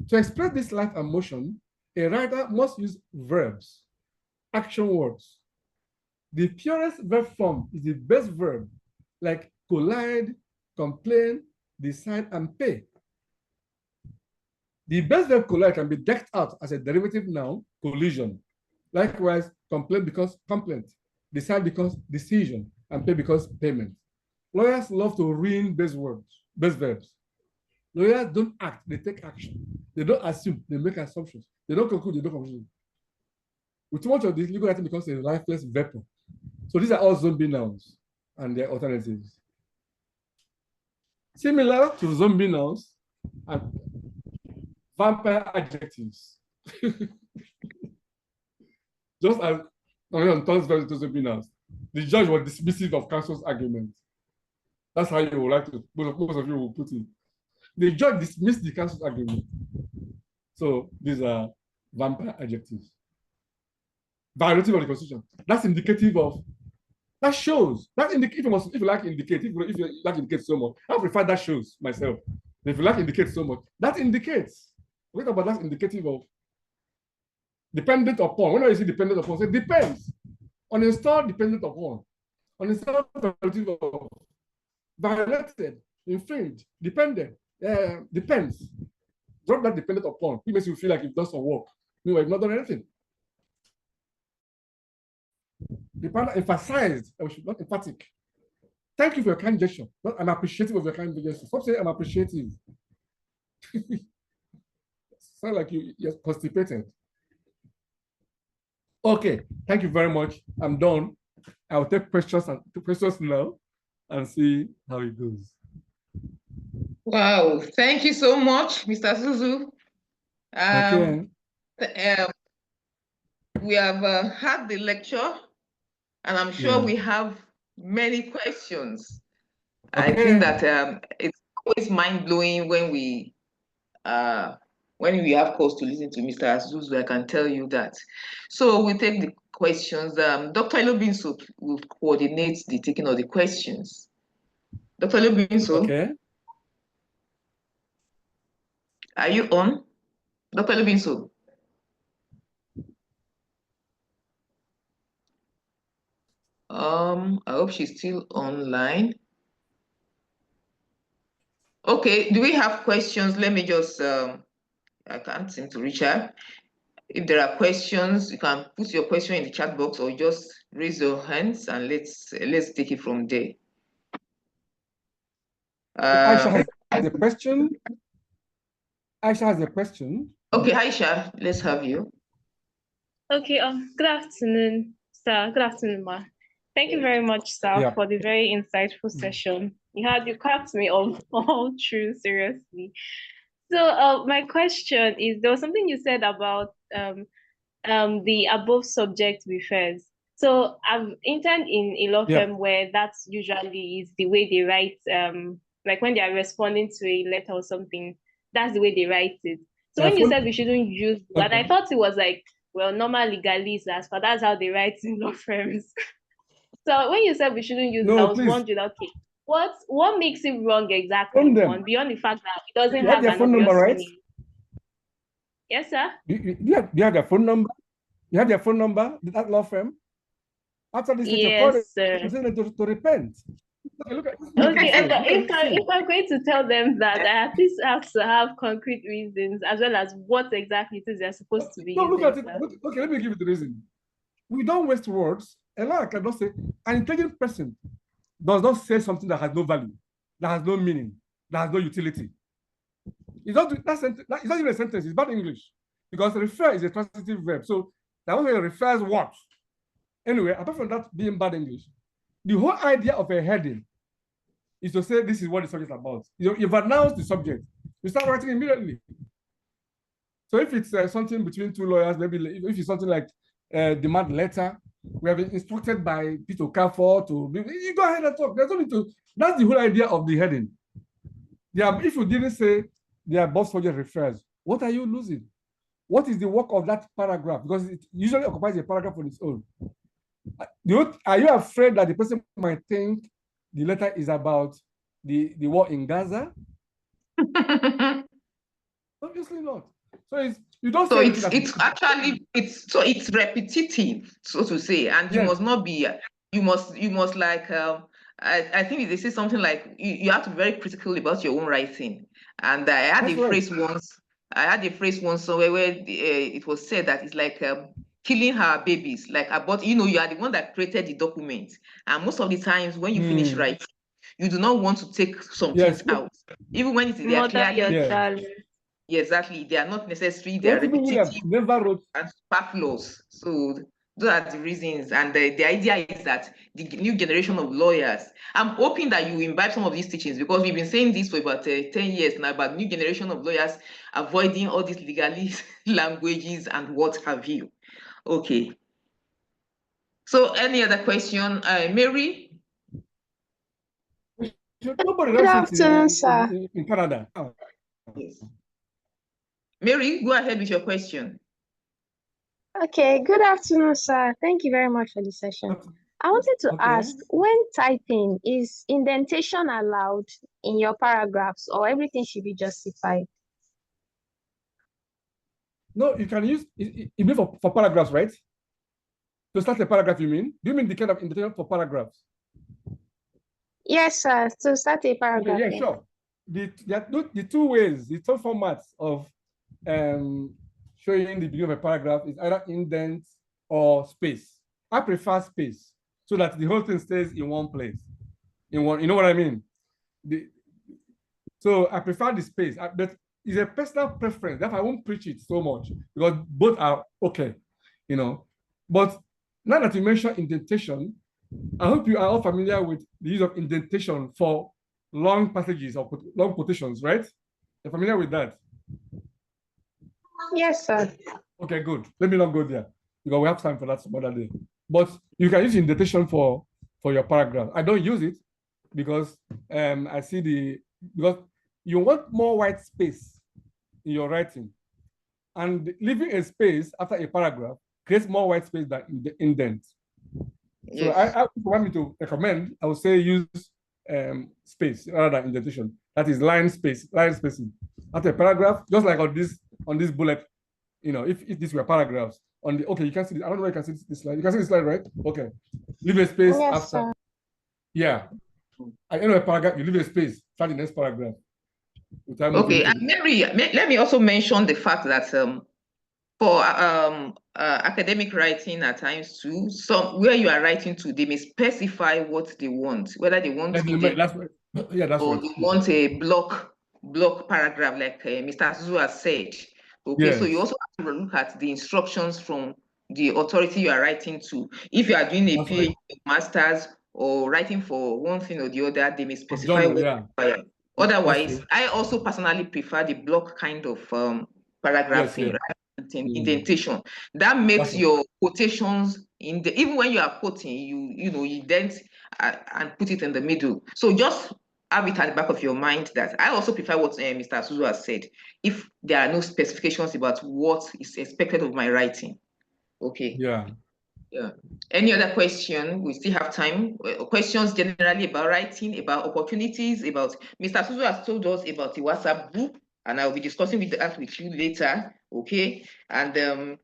To express this life and motion, a writer must use verbs, action words. The purest verb form is the best verb, like collide, complain, decide, and pay. The best verb collide can be decked out as a derivative noun, collision. Likewise, complain becomes complaint, decide becomes decision, and pay becomes payment. Lawyers love to ruin base verbs. Lawyers don't act, they take action. They don't assume, they make assumptions. They don't conclude, they don't conclude. With too much of this, legal writing becomes a lifeless vapor. So these are all zombie nouns and their alternatives. Similar to zombie nouns and vampire adjectives. Just as on Tom's very zombie nouns, the judge was dismissive of counsel's argument. That's how you would like to, most of you will put it. The judge dismissed the counsel's argument. So these are vampire adjectives. Violative of the Constitution. That's indicative of, that shows, that indicate, if you like indicate, if you like indicate so much, I prefer that shows myself. If you like indicate so much, that indicates. What about that indicative of dependent upon? When I say dependent upon, say depends. Uninstalled, dependent upon. Uninstalled, violative of, violated, infringed, dependent, depends. Drop that dependent upon. It makes you feel like you've done some work. Meanwhile, you've not done anything. The partner emphasized, I should not emphatic. Thank you for your kind gesture. I'm appreciative of your kind gesture. Stop saying I'm appreciative. Sound like you're constipated. Okay, thank you very much. I'm done. I'll take questions now and see how it goes. Wow, thank you so much, Mr. Asuzu. Okay. We have had the lecture, and I'm sure we have many questions. Okay. I think that it's always mind-blowing when we have calls to listen to Mr. Asuzu. I can tell you that. So we'll take the questions. Dr. Elobinso will coordinate the taking of the questions. Dr. Elobinso. Okay. Are you on? Dr. Elobinso. I hope she's still online. Okay, do we have questions? Let me just, I can't seem to reach her. If there are questions, you can put your question in the chat box or just raise your hands and let's take it from there. Aisha has a question. Aisha has a question. Okay, Aisha, let's have you. Okay, good afternoon, sir. Good afternoon, ma. Thank you very much, sir, for the very insightful session. You cracked me all through, seriously. So, my question is, there was something you said about the above subject refers. So I've interned in a law firm where that's usually is the way they write, like when they are responding to a letter or something, that's the way they write it. So when you said we shouldn't use that, I thought it was like, well, normal legalese, but that's how they write in law firms. So when you said we shouldn't use it, I was wondering, okay, what makes it wrong exactly? One, beyond the fact that it doesn't have an obvious meaning. Yes, sir. Do you have their phone number? You have their phone number, that law firm? After this, yes, sir. To repent. Okay, if I'm going to tell them that I at least have to have concrete reasons as well as what exactly it is they're supposed to be using. Look at it. Okay, let me give you the reason. We don't waste words. A lot cannot say an intelligent person does not say something that has no value, that has no meaning, that has no utility. It's not even a sentence, it's bad English. Because refer is a transitive verb. So that one refers what? Anyway, apart from that being bad English, the whole idea of a heading is to say this is what the subject is about. You've announced the subject, you start writing immediately. So if it's something between two lawyers, maybe if it's something like demand letter, we have been instructed by Peter Okafor to, you go ahead and talk. There's only to, that's the whole idea of the heading. If you didn't say the above subject refers, what are you losing? What is the work of that paragraph? Because it usually occupies a paragraph on its own. Are you afraid that the person might think the letter is about the war in Gaza? Obviously not. So you don't. So it's repetitive, so to say, and you must not be. You must like. I think they say something like you have to be very critical about your own writing. And I had a phrase once. I had a phrase once somewhere where it was said that it's like killing her babies, like but you are the one that created the document, and most of the times when you finish writing, you do not want to take some things out, even when it's there clearly. Yeah, exactly. They are not necessary. They are repetitive never wrote and superfluous. So those are the reasons. And the idea is that the new generation of lawyers, I'm hoping that you imbibe some of these teachings, because we've been saying this for about 10 years now about new generation of lawyers avoiding all these legalese languages and what have you. Okay. So any other question? Mary? Nobody Good afternoon, sir. In Canada. Oh. Yes. Mary, go ahead with your question. Okay, good afternoon, sir. Thank you very much for the session. I wanted to ask, when typing, is indentation allowed in your paragraphs, or everything should be justified? No, you can use it mean for paragraphs, right? To start a paragraph, you mean? Do you mean the kind of indentation for paragraphs? Yes, sir. To start a paragraph. Okay, yeah, sure. The two ways, the two formats of showing the beginning of a paragraph is either indent or space. I prefer space so that the whole thing stays in one place. You know what I mean? So I prefer the space, but it's a personal preference. Therefore, I won't preach it so much because both are okay, But now that you mention indentation, I hope you are all familiar with the use of indentation for long passages or long quotations, right? You're familiar with that? Yes, sir. Okay, good. Let me not go there because we have time for that some other day. But you can use indentation for your paragraph. I don't use it because I see because you want more white space in your writing, and leaving a space after a paragraph creates more white space than the indent. Yes. So I want me to recommend, I would say use space rather than indentation. That is line spacing. After a paragraph, just like on this bullet, if these were paragraphs, on the, okay, you can see it. I don't know if you can see this slide. You can see the slide, right? Okay. Leave a space after. Sir. Yeah. At the end of a paragraph, you leave a space, start the next paragraph. Okay, and Mary, let me also mention the fact that for academic writing at times too, some where you are writing to, they may specify what they want, whether they want that's right. Yeah, that's or right. they want a block paragraph, like Mr. Asuzu has said. Okay, yes. So you also have to look at the instructions from the authority you are writing to. If you are doing a PhD, right, master's, or writing for one thing or the other, they may specify what yeah. required. Otherwise, I also personally prefer the block kind of paragraphing, yes. Indentation. That makes your quotations in the, even when you are quoting, you indent and put it in the middle. So just have it at the back of your mind that I also prefer what Mr. Asuzu has said. If there are no specifications about what is expected of my writing. Okay. Yeah. Yeah. Any other question? We still have time. Questions generally about writing, about opportunities, about Mr. Asuzu has told us about the WhatsApp group, and I'll be discussing that with you later. Okay. And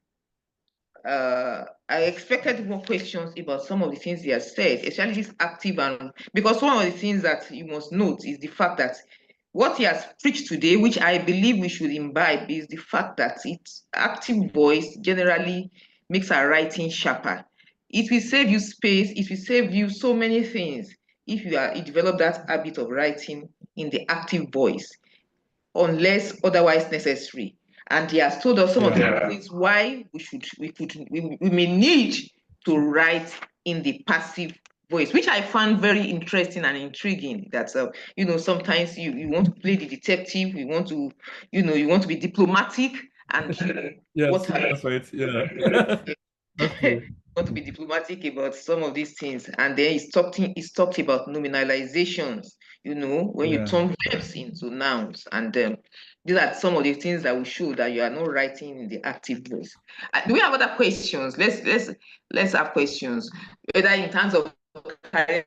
I expected more questions about some of the things he has said, especially this active, and because one of the things that you must note is the fact that what he has preached today, which I believe we should imbibe, is the fact that its active voice generally makes our writing sharper. It will save you space, it will save you so many things if you develop that habit of writing in the active voice, unless otherwise necessary. And he has told us some of the reasons why we may need to write in the passive voice, which I found very interesting and intriguing. That sometimes you want to play the detective, you want to be diplomatic, and yes, that's right. Yeah. That's true. Want to be diplomatic about some of these things, and then he's talked about nominalizations. When you turn verbs into nouns, and these are some of the things that will show that you are not writing in the active voice. Do we have other questions? Let's have questions, whether in terms of career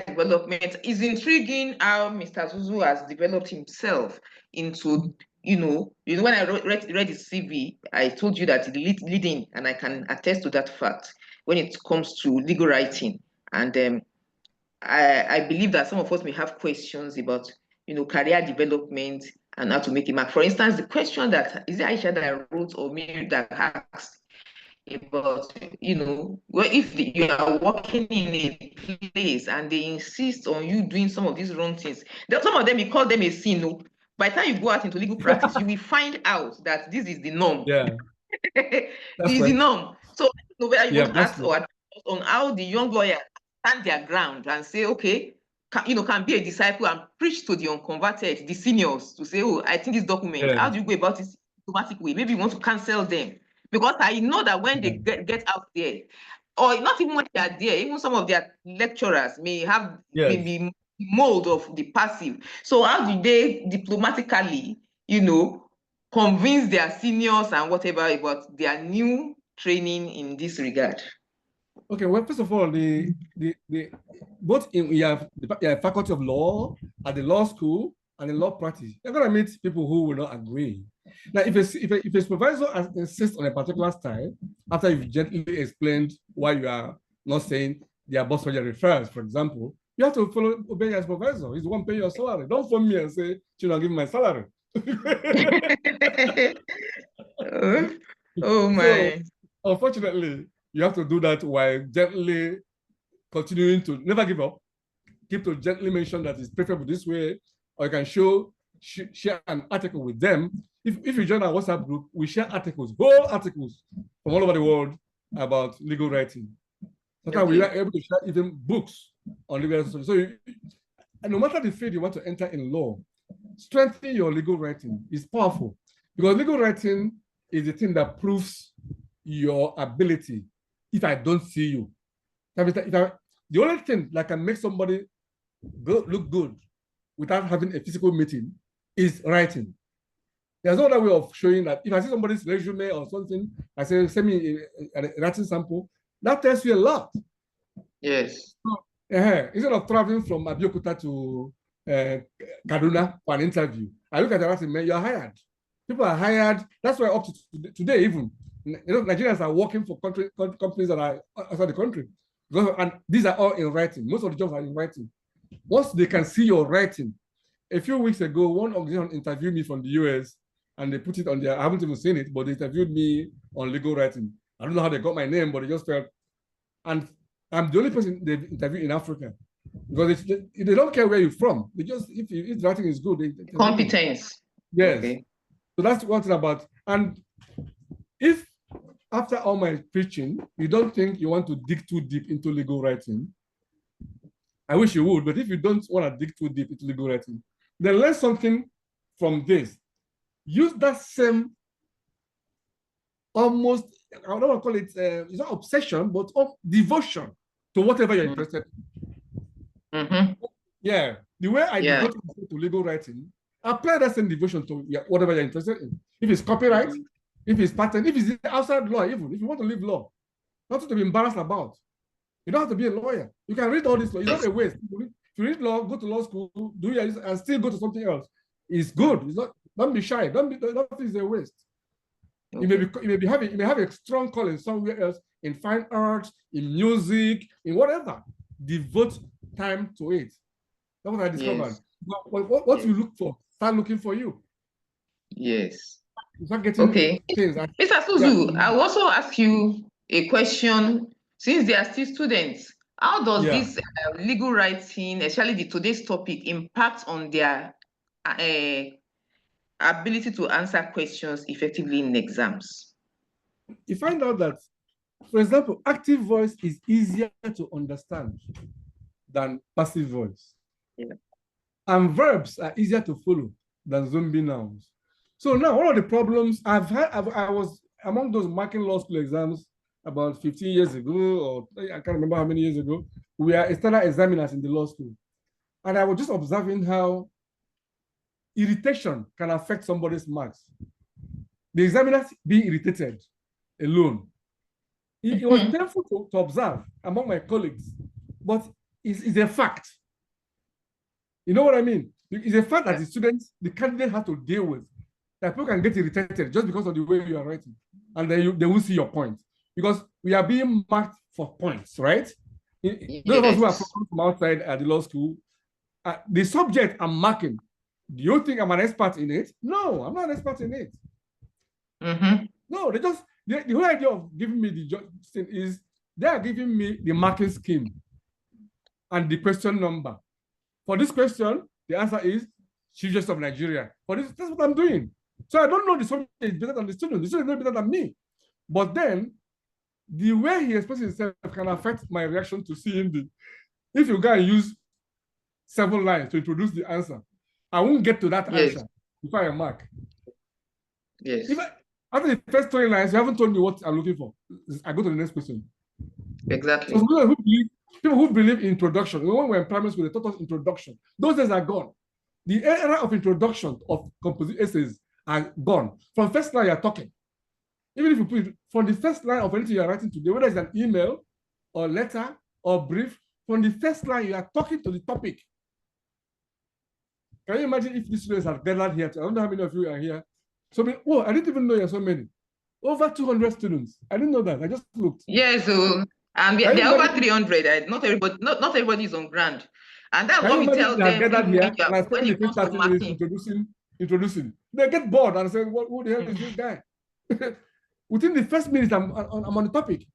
development. It's intriguing how Mr. Asuzu has developed himself into, when I read his CV, I told you that leading, and I can attest to that fact when it comes to legal writing. And I believe that some of us may have questions about, career development and how to make a mark. For instance, the question that, is it Aisha that wrote or me that asked about, if you are working in a place and they insist on you doing some of these wrong things, some of them, you call them a sin. By the time you go out into legal practice, you will find out that this is the norm. Yeah. This is the norm. So whether you want to ask or on how the young lawyers stand their ground and say, okay, can be a disciple and preach to the unconverted, the seniors, to say, oh, I think this document, how do you go about this diplomatic way? Maybe you want to cancel them. Because I know that when they get out there, or not even when they are there, even some of their lecturers may have maybe mold of the passive. So how do they diplomatically, convince their seniors and whatever about their new training in this regard? Okay, well, first of all, both we have the faculty of law at the law school and the law practice. You're going to meet people who will not agree. Now, if a supervisor insists on a particular style, after you've gently explained why you are not saying their boss refers, for example, you have to obey your supervisor. He's the one paying your salary. Don't phone me and say, "Should I give me my salary?" Oh my! So, unfortunately, you have to do that while gently continuing to never give up. Keep to gently mention that it's preferable this way, or you can share an article with them. If you join our WhatsApp group, we share articles, whole articles from all over the world about legal writing. Sometimes we are able to share even books on legal writing. So and no matter the field you want to enter in law, strengthening your legal writing is powerful, because legal writing is the thing that proves your ability. If I don't see you, the only thing that can make somebody look good without having a physical meeting is writing. There's no other way of showing that. If I see somebody's resume or something, I say, send me a writing sample, that tells you a lot. Yes. So, instead of traveling from Abeokuta to Kaduna for an interview, I look at the writing, man, you're hired. People are hired. That's why up to today, even Nigerians are working for companies that are outside the country. And these are all in writing. Most of the jobs are in writing. Once they can see your writing, a few weeks ago, one organization interviewed me from the US and they put it on their, I haven't even seen it, but they interviewed me on legal writing. I don't know how they got my name, but they just felt, and I'm the only person they've interviewed in Africa. Because they don't care where you're from. They just, if the writing is good, they competence. Yes. Okay. So that's one thing about, and if after all my preaching, you don't think you want to dig too deep into legal writing, I wish you would, but if you don't want to dig too deep into legal writing, then learn something from this. Use that same almost, I don't want to call it, it's not obsession, but devotion to whatever you're interested in. Mm-hmm. Yeah, the way I devote myself to legal writing, apply that same devotion to whatever you're interested in. If it's copyright, if it's patent, if it's outside law, even if you want to leave law, nothing to be embarrassed about. You don't have to be a lawyer. You can read all this law. It's not a waste. If you read law, go to law school, do your, and still go to something else. It's good. It's not. Don't be shy. Nothing is a waste. Okay. You may have a strong calling somewhere else in fine arts, in music, in whatever. Devote time to it. That's what I discovered. Yes. What you look for, start looking for you. Yes. Start getting things. Mr. Asuzu, I will also ask you a question. Since they are still students, how does this legal writing, especially today's topic, impact on their ability to answer questions effectively in exams? You find out that, for example, active voice is easier to understand than passive voice. Yeah. And verbs are easier to follow than zombie nouns. So now one of the problems I've had, I was among those marking law school exams about 15 years ago, or I can't remember how many years ago. We are external examiners in the law school. And I was just observing how irritation can affect somebody's marks. The examiners being irritated alone. It was painful to observe among my colleagues, but it's a fact. You know what I mean? It's a fact that the students, the candidate has to deal with. That people can get irritated just because of the way you are writing. And then they won't see your point. Because we are being marked for points, right? Yes. Those of us who are from outside at the law school, the subject I'm marking, do you think I'm an expert in it? No, I'm not an expert in it. Mm-hmm. No, they just, the whole idea of giving me the thing is they are giving me the marking scheme and the question number. For this question, the answer is Chief Justice of Nigeria. For this, that's what I'm doing. So I don't know the subject is better than the student. The student is better than me. But then the way he expresses himself can affect my reaction to seeing the. If you go and use 7 lines to introduce the answer, I won't get to that answer before I mark. Yes. After the first 3 lines, you haven't told me what I'm looking for. I go to the next question. Exactly. So people who believe in introduction, when we were in primary school, they taught us introduction. Those days are gone. The era of introduction of composite essays are gone. From first line, you're talking. Even if you put it from the first line of anything you're writing today, whether it's an email or letter or brief, from the first line, you are talking to the topic. Can you imagine if these students are gathered here? I don't know how many of you are here. So, I didn't even know you are so many. Over 200 students. I didn't know that. I just looked. Yes, and there are over 300. Not everybody is on ground. And that's what we tell them. Gathered here, and I spent the first 30 minutes introducing. They get bored and say, who the hell is this guy? Within the first minute, I'm on the topic.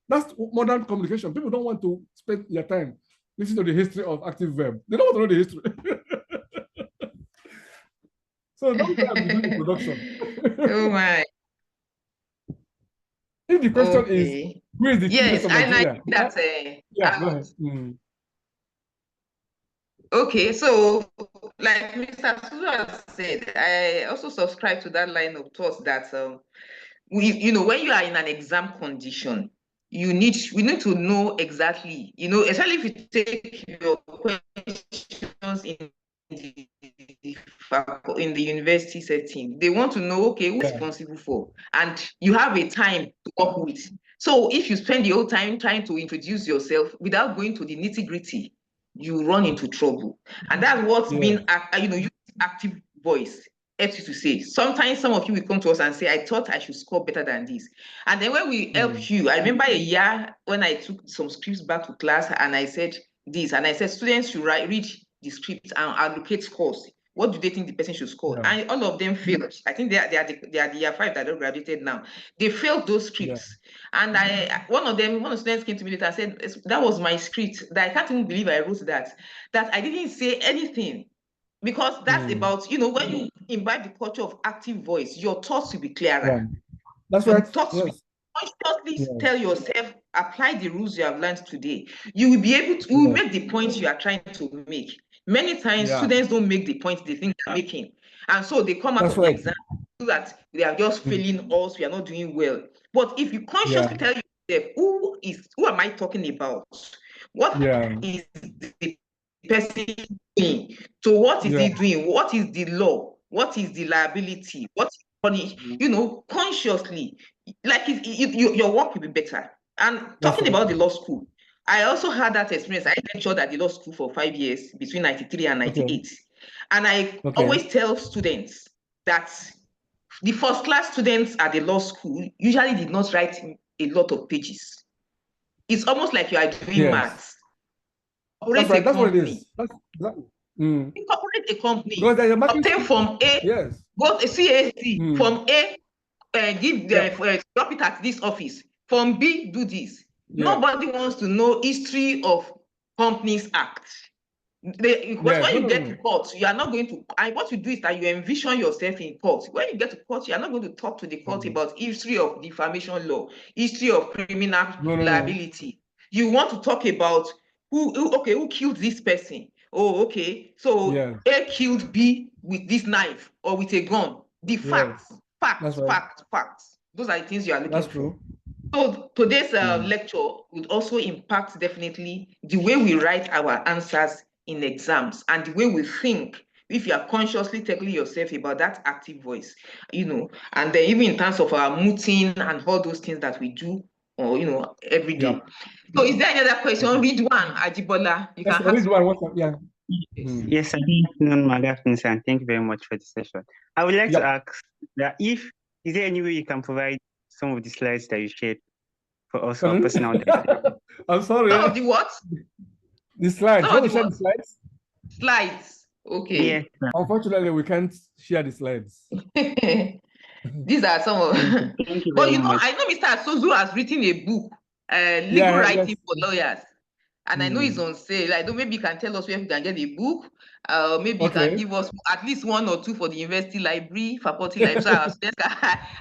That's modern communication. People don't want to spend their time listening to the history of active verb. They don't want to know the history. So don't try to do introduction. Oh my. If the question is, who is the yes, of Nigeria? I like that. Go ahead. Okay, so like Mr. Asuzu has said, I also subscribe to that line of thought that when you are in an exam condition, we need to know exactly, especially if you take your questions in the university setting, they want to know, okay, who's responsible for, and you have a time to work with. So if you spend the whole time trying to introduce yourself without going to the nitty-gritty, you run into trouble. And that's what's been, use active voice. helps you to say. Sometimes some of you will come to us and say, I thought I should score better than this. And then when we help you, I remember a year when I took some scripts back to class and I said this, and I said students should read the script and allocate scores. What do they think the person should score? Yeah. And all of them failed. I think they are the year 5 that are graduated now. They failed those scripts. Yeah. And one of the students came to me later and said, that was my script. That I can't even believe I wrote that. That I didn't say anything. Because that's about, when you imbibe the culture of active voice, your thoughts will be clearer. Yeah. That's right. Thoughts consciously tell yourself, apply the rules you have learned today. You will be able to make the points you are trying to make. Many times students don't make the points they think they're making. And so they come out of the exam that they are just failing us, we are not doing well. But if you consciously tell yourself, who am I talking about? What is the person doing? So what is he doing? What is the law? What is the liability? What is punish? Consciously, like your work will be better. And talking about the law school, I also had that experience. I lectured at the law school for 5 years, between 93 and 98. And I always tell students that the first class students at the law school usually did not write a lot of pages. It's almost like you are doing maths. That's right. That's what it is. Incorporate a company. Obtain from A, go to CAC, from A, drop it at this office. From B, do this. Nobody wants to know history of Companies Act. Because when you get to court, you are not going to, and what you do is that you envision yourself in court. When you get to court, you are not going to talk to the court about history of defamation law, history of criminal liability. You want to talk about who killed this person? Oh, okay. So A killed B with this knife or with a gun. The facts. Those are the things you are looking for. So today's lecture would also impact definitely the way we write our answers in exams and the way we think. If you are consciously telling yourself about that active voice, and then even in terms of our mooting and all those things that we do, or every day. So is there any other question? Read one, Ajibola. You can read one. Yes, good afternoon, and thank you very much for the session. I would like to ask that is there any way you can provide some of the slides that you shared for us or personal data? I'm sorry. Some of the what? The slides. Can we share the slides? Slides. Okay. Yes. Unfortunately, we can't share the slides. These are some of. Thank you but very much. I know Mr. Asuzu has written a book, legal writing for lawyers. And I know it's on sale. I don't. Maybe you can tell us where we can get the book. Maybe you can give us at least 1 or 2 for the university library, faculty library. So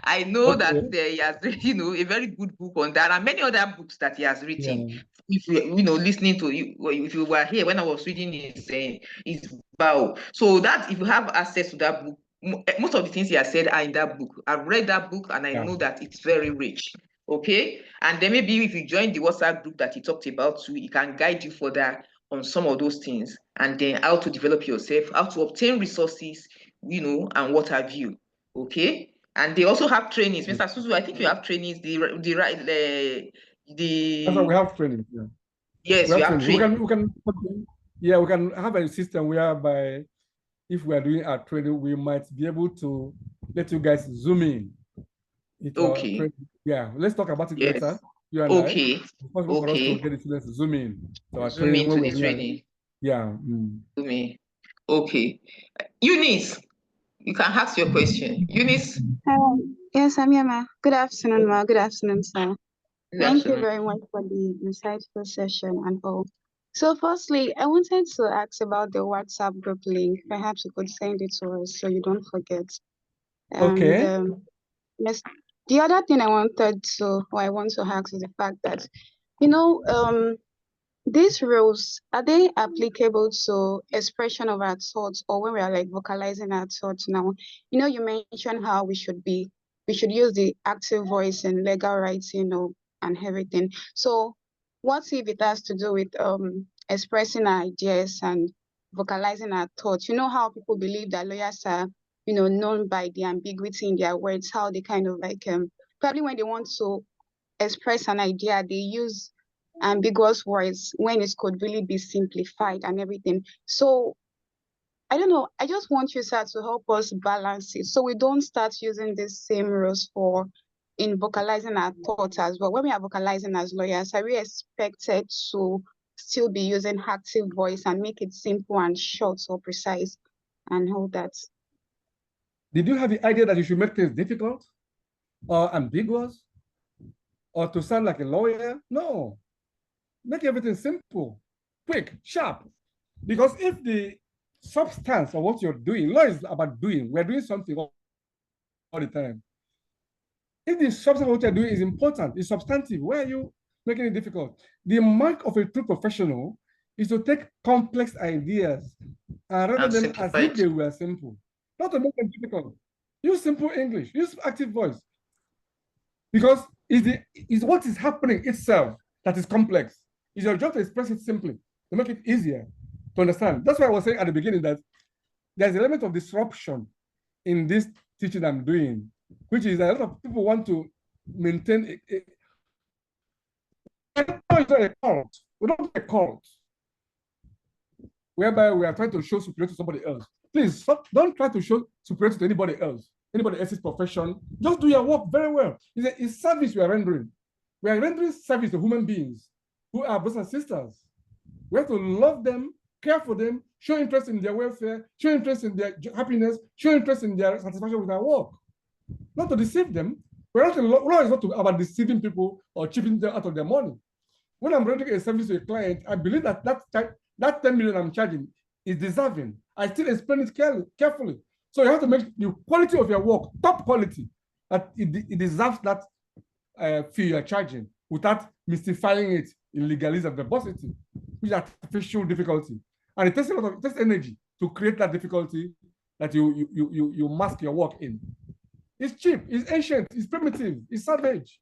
I know that he has, a very good book on that, and many other books that he has written. If you listening to you, if you were here when I was reading his bio, so that if you have access to that book, most of the things he has said are in that book. I've read that book, and I know that it's very rich. Okay, and then maybe if you join the WhatsApp group that he talked about too, it can guide you further on some of those things, and then how to develop yourself, how to obtain resources, and what have you. Okay, and they also have trainings. Mr. Asuzu, I think you have trainings. That's why we have training. Yeah. Yes, we have training. We can have a system whereby if we are doing our training, we might be able to let you guys zoom in. Okay. Let's talk about it later. You and I. It's possible for us to get the students to zoom in. So zoom into the training. Zoom in. Okay. Eunice, you can ask your question. Eunice. Yes, I'm here, ma. Good afternoon, ma. Good afternoon, sir. Thank you very much for the insightful session and all. So firstly, I wanted to ask about the WhatsApp group link. Perhaps you could send it to us so you don't forget. And, yes, the other thing I want to ask is the fact that, these rules, are they applicable to expression of our thoughts or when we are like vocalizing our thoughts now? You mentioned how we should use the active voice in legal writing and everything. So what if it has to do with expressing our ideas and vocalizing our thoughts? You know how people believe that lawyers are, known by the ambiguity in their words, how they kind of like probably when they want to express an idea, they use ambiguous words when it could really be simplified and everything. So I don't know. I just want you, sir, to help us balance it so we don't start using the same rules in vocalizing our thoughts as well. When we are vocalizing as lawyers, are we expected to still be using active voice and make it simple and short or precise and all that? Did you have the idea that you should make things difficult or ambiguous or to sound like a lawyer? No. Make everything simple, quick, sharp. Because if the substance of what you're doing, law is about doing, we're doing something all the time. If the substance of what you're doing is important, is substantive, why are you making it difficult? The mark of a true professional is to take complex ideas and rather them as if they were simple, not to make them difficult. Use simple English, use active voice. Because it's what is happening itself that is complex. It's your job to express it simply, to make it easier to understand. That's why I was saying at the beginning that there's an element of disruption in this teaching I'm doing, which is a lot of people want to maintain a cult. We don't do a cult whereby we are trying to show superiority to somebody else. Please don't try to show superiority to anybody else's profession. Just do your work very well. It's service we are rendering. We are rendering service to human beings who are brothers and sisters. We have to love them, care for them, show interest in their welfare, show interest in their happiness, show interest in their satisfaction with our work. Not to deceive them. Law is not about deceiving people or cheating them out of their money. When I'm rendering a service to a client, I believe that 10 million I'm charging is deserving. I still explain it carefully. So you have to make the quality of your work top quality. That it deserves that fee you're charging without mystifying it in legalism, verbosity, which is artificial difficulty. And it takes a lot of energy to create that difficulty that you mask your work in. It's cheap, it's ancient, it's primitive, it's savage.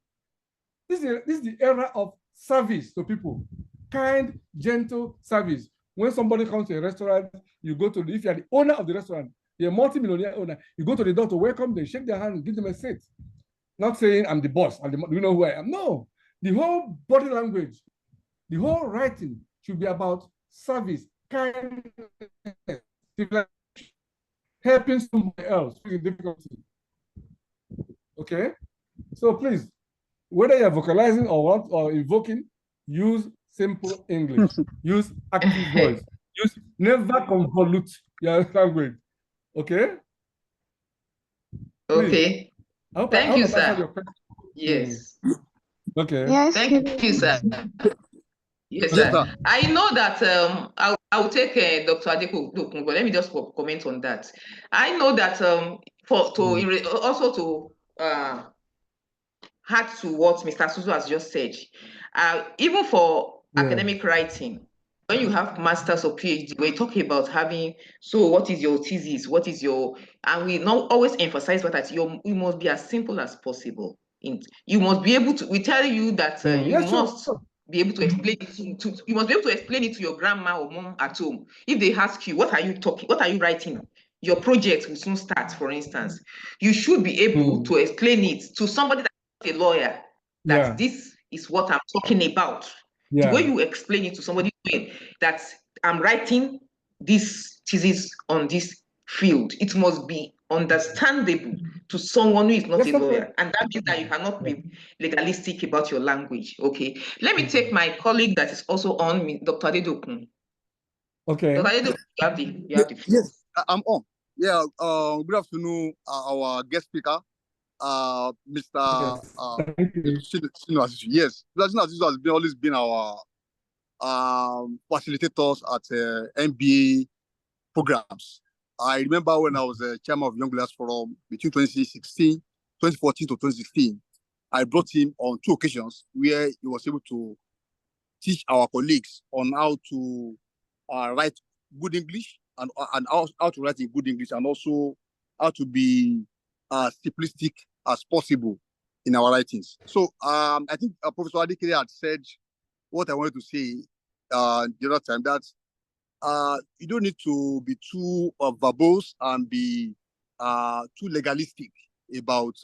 This is the era of service to people. Kind, gentle service. When somebody comes to a restaurant, you go to if you're the owner of the restaurant, you're a multi-millionaire owner, you go to the door to welcome them, shake their hand, give them a seat. Not saying I'm the boss, do you know who I am? No. The whole body language, the whole writing should be about service, kindness, helping somebody else with difficulty. Okay? So please, whether you're vocalizing or invoking, use simple English. Use active voice. Never convolute your language. Okay? Okay. Thank you, sir. Yes. Okay. Yes. Thank you, sir. Yes, sir. I know that I'll take Dr. Adepo, but let me just comment on that. I know that also to add to what Mr. Asuzu has just said, even for academic writing, when you have masters or PhD, we're talking about having, so what is your thesis? What is your, and we not always emphasize that you must be as simple as possible. You must be able to, we tell you that you must be able to explain it you must be able to explain it to your grandma or mom at home. If they ask you, what are you talking, what are you writing? Your project will soon start, for instance. You should be able to explain it to somebody that's a lawyer, that this is what I'm talking about. The way you explain it to somebody that I'm writing this thesis on this field, it must be understandable to someone who is not a lawyer. And that means that you cannot be legalistic about your language. Okay. Let me take my colleague that is also on, Dr. Adedokun. Okay. Dr. Adedokun, you have the floor. Yes, I'm on. Yeah, good afternoon, our guest speaker, Mr. Asuzu. Yes, Mr. Asuzu has always been our facilitators at MBA programs. I remember when I was a chairman of Young Leaders Forum between 2014 to 2016, I brought him on 2 occasions where he was able to teach our colleagues on how to write good English and how to write in good English, and also how to be simplistic as possible in our writings. So I think Professor Adekere had said what I wanted to say the other time, that you don't need to be too verbose and be too legalistic about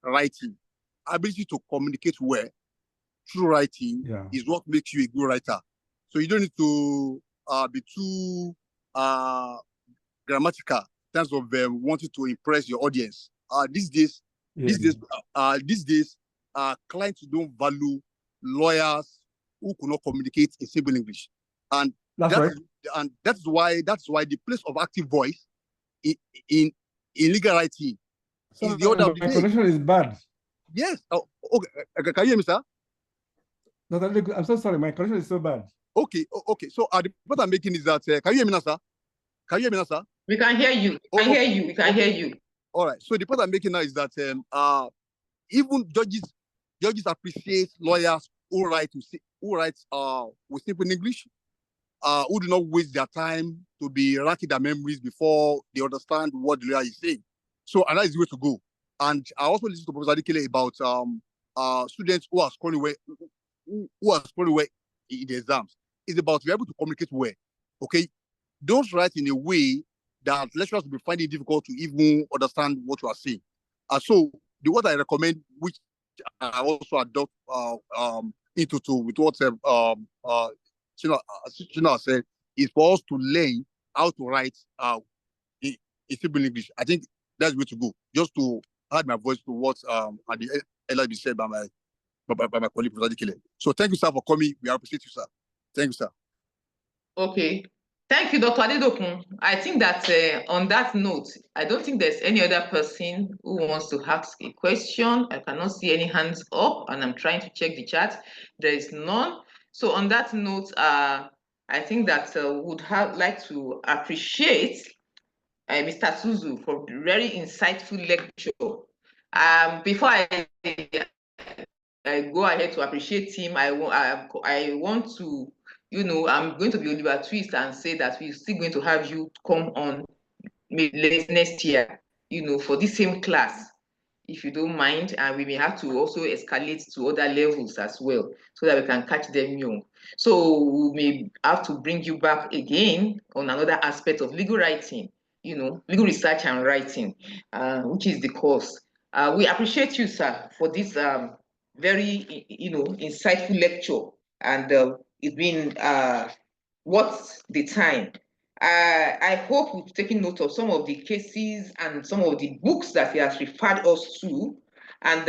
writing. Ability to communicate well through writing is what makes you a good writer. So you don't need to be too grammatical in terms of wanting to impress your audience. These days, clients don't value lawyers who could not communicate in simple English, and that's why the place of active voice in legal writing is the order of the day. My connection is bad. Yes. Oh, okay. Can you hear me, sir? No, I'm so sorry. My connection is so bad. Okay. Okay. So the point I'm making is that can you hear me now, sir? Can you hear me now, sir? We can hear you. We can hear you. All right. So the point I'm making now is that even judges appreciate lawyers who write with simple English, who do not waste their time to be racking their memories before they understand what the lawyer is saying. So, and that is the way to go. And I also listened to Professor Adikele about students who are scoring well in the exams. It's about being able to communicate well. Okay, don't write in a way that lecturers will be finding it difficult to even understand what you are saying. So the word I recommend, which I also adopt with what Chino said, is for us to learn how to write in simple English. I think that's the way to go. Just to add my voice to what the LIB said by my colleague, Professor Adikele. So thank you, sir, for coming. We appreciate you, sir. Thank you, sir. Okay. Thank you, Dr. Adedokun. I think that on that note, I don't think there's any other person who wants to ask a question. I cannot see any hands up, and I'm trying to check the chat. There is none. So on that note, I think that would like to appreciate Mr. Asuzu for the very insightful lecture. Before I go ahead to appreciate him, I want to, I'm going to be Oliver Twist and say that we're still going to have you come on maybe next year, for this same class, if you don't mind, and we may have to also escalate to other levels as well, so that we can catch them young. So we may have to bring you back again on another aspect of legal writing, legal research and writing, which is the course. We appreciate you, sir, for this very, insightful lecture, and it's been worth the time. I hope we've taken note of some of the cases and some of the books that he has referred us to, and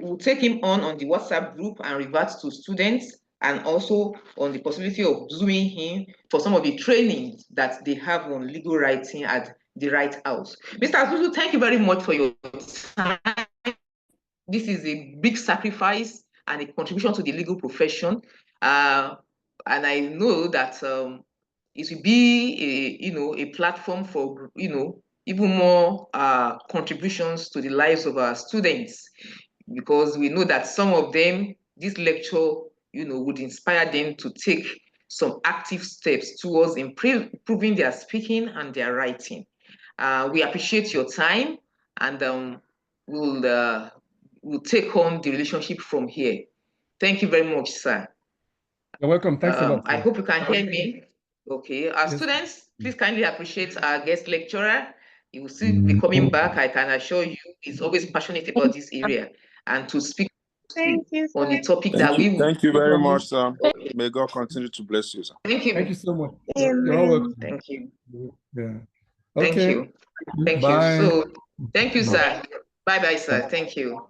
we'll take him on the WhatsApp group and revert to students, and also on the possibility of Zooming him for some of the trainings that they have on legal writing at the Right House. Mr. Asuzu, thank you very much for your time. This is a big sacrifice and a contribution to the legal profession. And I know that it will be a platform for, even more contributions to the lives of our students, because we know that some of them, this lecture, would inspire them to take some active steps towards improving their speaking and their writing. We appreciate your time, and we'll take on the relationship from here. Thank you very much, sir. You're welcome. Thanks a lot. I hope you can hear me. Okay. Our students, please kindly appreciate our guest lecturer. He will still be coming back. I can assure you, he's always passionate about this area and to speak on the topic that we will. Thank you very much, sir. Okay. May God continue to bless you, sir. Thank you. Thank you so much. You're all welcome. Thank you. Yeah. Thank Okay. you. Thank Bye. you. So, thank you, sir. Bye-bye, sir. Thank you.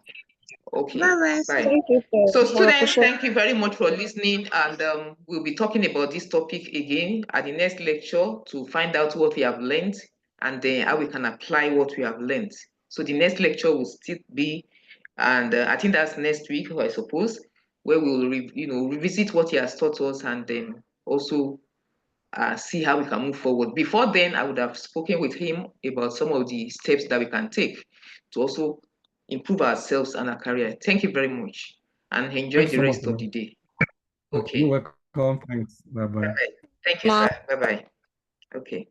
Okay. Bye. Thank you, sir. So students, thank you very much for listening, and we'll be talking about this topic again at the next lecture to find out what we have learned and then how we can apply what we have learned. So the next lecture will still be, and I think that's next week, I suppose, where we'll revisit what he has taught us and then also see how we can move forward. Before then, I would have spoken with him about some of the steps that we can take to also improve ourselves and our career. Thank you very much, and enjoy the rest of the day. Okay. You're welcome. Thanks. Bye-bye. Thank you, sir. Bye-bye. Okay.